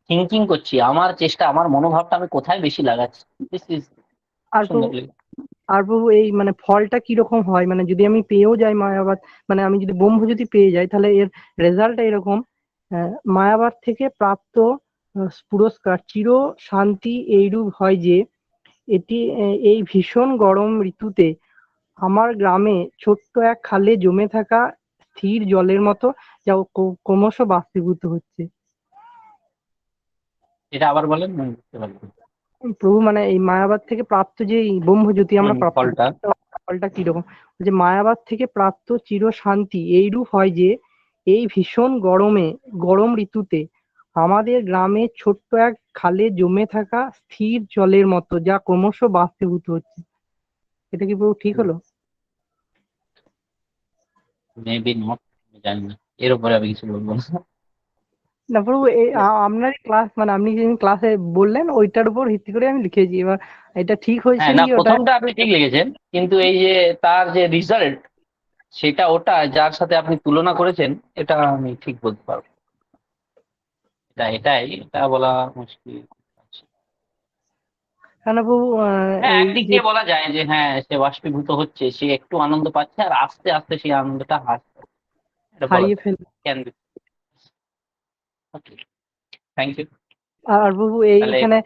থিঙ্কিং করছি, আমার চেষ্টা, আমার মনোভাবটা আমি কোথায় বেশি লাগাচ্ছি। This is আর প্রভু, সুন্দর লেগে। এই মানে ফলটা কিরকম হয়, মানে যদি আমি পেয়েও যাই মায়াবাদ, মানে আমি যদি ব্রহ্ম যদি পেয়ে যাই, তাহলে এর রেজাল্টটা এরকম। মায়াবাদ থেকে প্রাপ্ত পুরস্কার চির শান্তি এইরূপ হয় যে এটি এই ভীষণ গরম ঋতুতে আমার গ্রামে ছোট্ট এক খালে জমে থাকা স্থির জলের মতো, যা ক্রমশ বাষ্পীভূত হচ্ছে। এটা আবার বলেন, আমি বুঝতে পারলাম। প্রভু, মানে এই মায়াবাদ থেকে প্রাপ্ত যে এই ব্রহ্মজ্যোতি আমরা প্রাপ্ত ফলটা। করছি, ফলটা কিরকম? যে মায়াবাদ থেকে প্রাপ্ত চির শান্তি এইরূপ হয় যে এই ভীষণ গরম ঋতুতে আমাদের গ্রামে ছোট্ট এক খালে জমে থাকা স্থির জলের মতো, যা ক্রমশ বাষ্পীভূত হচ্ছে। এটা কি প্রভু ঠিক হলো? মেবি নট, জানি না, এর উপরে আমি কিছু বলবো না। না প্রভু, আপনার ক্লাস মানে আপনি যেদিন ক্লাসে বললেন ওইটার উপর ভিত্তি করে আমি লিখেছি। এবার এটা ঠিক হয়েছে হ্যাঁ, না নাকি ওটা। প্রথমটা আপনি ঠিক লিখেছেন, কিন্তু এই যে তার যে রেজাল্ট, সেটা ওটা যার সাথে আপনি তুলনা করেছেন, এটা আমি ঠিক বলতে পারবো। এটা বলা মুশকিল আছে। কেন প্রভু, হ্যাঁ, এই একদিক যে দিয়ে বলা যায় যে হ্যাঁ সে বাষ্পীভূত হচ্ছে, সে একটু আনন্দ পাচ্ছে, আর আস্তে আস্তে সেই আনন্দটা হাসছে। এটা বলা হারিয়ে যায়। Fail. Can be. Okay, thank you. আর প্রভু তাহলে এইখানে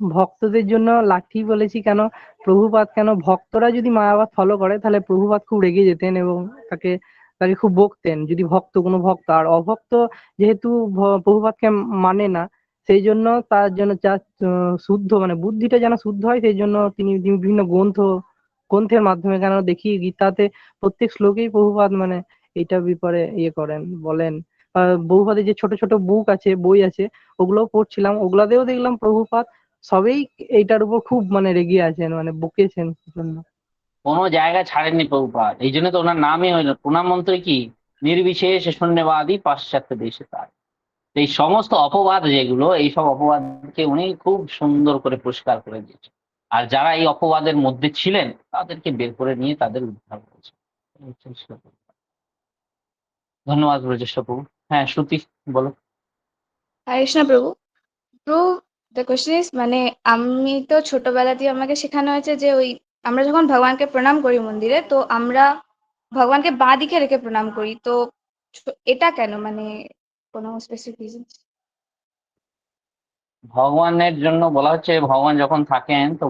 ভক্তদের জন্য লাঠি বলেছি কেন, প্রভুপাদ কেন, ভক্তরা যদি মায়াবাদ ফলো করে তাহলে প্রভুপাদ খুব রেগে যেতেন এবং তাকে তাকে খুব বকতেন, যদি ভক্ত কোনো ভক্ত। আর অভক্ত যেহেতু প্রভুপাদকে মানে না, সেই জন্য তার জন্য যা শুদ্ধ মানে বুদ্ধিটা যেন শুদ্ধ হয়, সেই জন্য তিনি বিভিন্ন গ্রন্থের মাধ্যমে কেন দেখি গীতাতে প্রত্যেক শ্লোকেই প্রভুপাদ মানে এইটার ব্যাপারে করেন, বলেন। বহুপাদের যে ছোট ছোট বুক আছে, বই আছে, ওগুলোও পড়ছিলাম, ওগুলাতেও দেখলাম প্রভুপাদ সবেই এইটার উপর খুব মানে রেগে আছেন, মানে বকেছেন প্রচন্ড। কোনো জায়গা ছাড়েননি প্রভুপাদ, এই জন্য তো ওনার নামই হইল প্রণাম মন্ত্রে কি, নির্বিশেষ শূন্যবাদী পাশ্চাত্য দেশে তার। এই সমস্ত অপবাদ যেগুলো, এইসব অপবাদকে উনি খুব সুন্দর করে পরিষ্কার করে দিয়েছেন। আর যারা এই অপবাদের মধ্যে ছিলেন তাদেরকে বের করে নিয়ে তাদের উদ্ধার করেছে। ধন্যবাদ ব্রজেশ প্রভু। হ্যাঁ শ্রুতি, বলো। হরে কৃষ্ণ প্রভু। প্রভু, দ্য কোয়েশ্চেন ইজ, মানে আমি তো ছোটবেলাতেই আমাকে শেখানো হয়েছে যে ওই আমরা যখন ভগবানকে প্রণাম করি মন্দিরে, তো আমরা ভগবানকে বাঁ দিকে রেখে প্রণাম করি। তো এটা কেন, মানে কোনো স্পেসিফিক রিজন? ভগবানের জন্য বলা হচ্ছে, ভগবান যখন থাকেন তো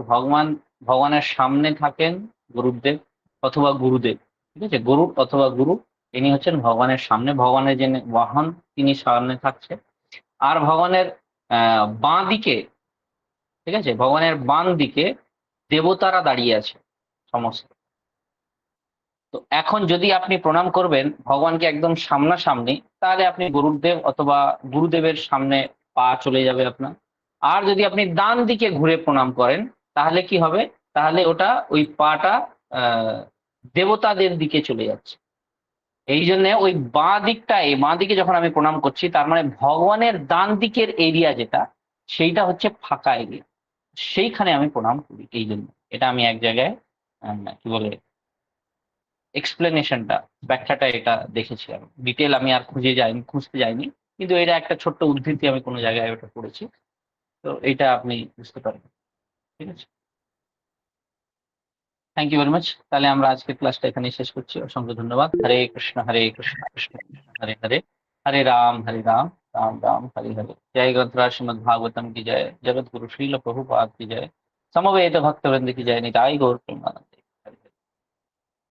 ভগবানের সামনে থাকেন গুরুদেব অথবা গুরুদেব, ঠিক আছে, গুরু অথবা গুরু, ইনি হচ্ছেন ভগবানের সামনে, ভগবানের যে বাহন তিনি সামনে থাকছে। আর ভগবানের বাঁ দিকে, ঠিক আছে, ভগবানের বাম দিকে দেবতারা দাঁড়িয়ে আছে সমস্ত। তো এখন যদি আপনি প্রণাম করবেন ভগবানকে একদম সামনাসামনি, তাহলে আপনি গুরুদেব অথবা গুরুদেবের সামনে পা চলে যাবে আপনার। আর যদি আপনি ডান দিকে ঘুরে প্রণাম করেন তাহলে কি হবে, তাহলে ওটা ওই পাটা দেবতাদের দিকে চলে যাচ্ছে। এই জন্য ওই বাঁ দিকে যখন আমি প্রণাম করছি, তার মানে ভগবানের ডান দিকের এরিয়া যেটা, সেইটা হচ্ছে ফাঁকা এরিয়া, সেইখানে আমি প্রণাম করি। এই জন্য এটা আমি এক জায়গায় কি বলে এক্সপ্লেনেশনটা, ব্যাখ্যাটা এটা দেখেছি, আমি ডিটেল আমি আর খুঁজতে যাইনি, কিন্তু এটা একটা ছোট্ট উদ্ধৃতি আমি কোনো জায়গায় ওটা পড়েছি। তো এটা আপনি বুঝতে পারেন। ঠিক আছে, থ্যাংক ইউ ভেরি মাচ। তাহলে আমরা আজকের ক্লাসটা এখানে শেষ করছি। অসংখ্য ধন্যবাদ। হরে কৃষ্ণ কৃষ্ণ কৃষ্ণ হরে হরে, হরে রাম রাম রাম হরে হরে। जय ग्रंथराज श्रीमद् भागवतम की जय, जगत गुरु श्रील प्रभुपाद की जय, समवेत भक्तवृंद की जय, निताई गौर प्रेमानंद।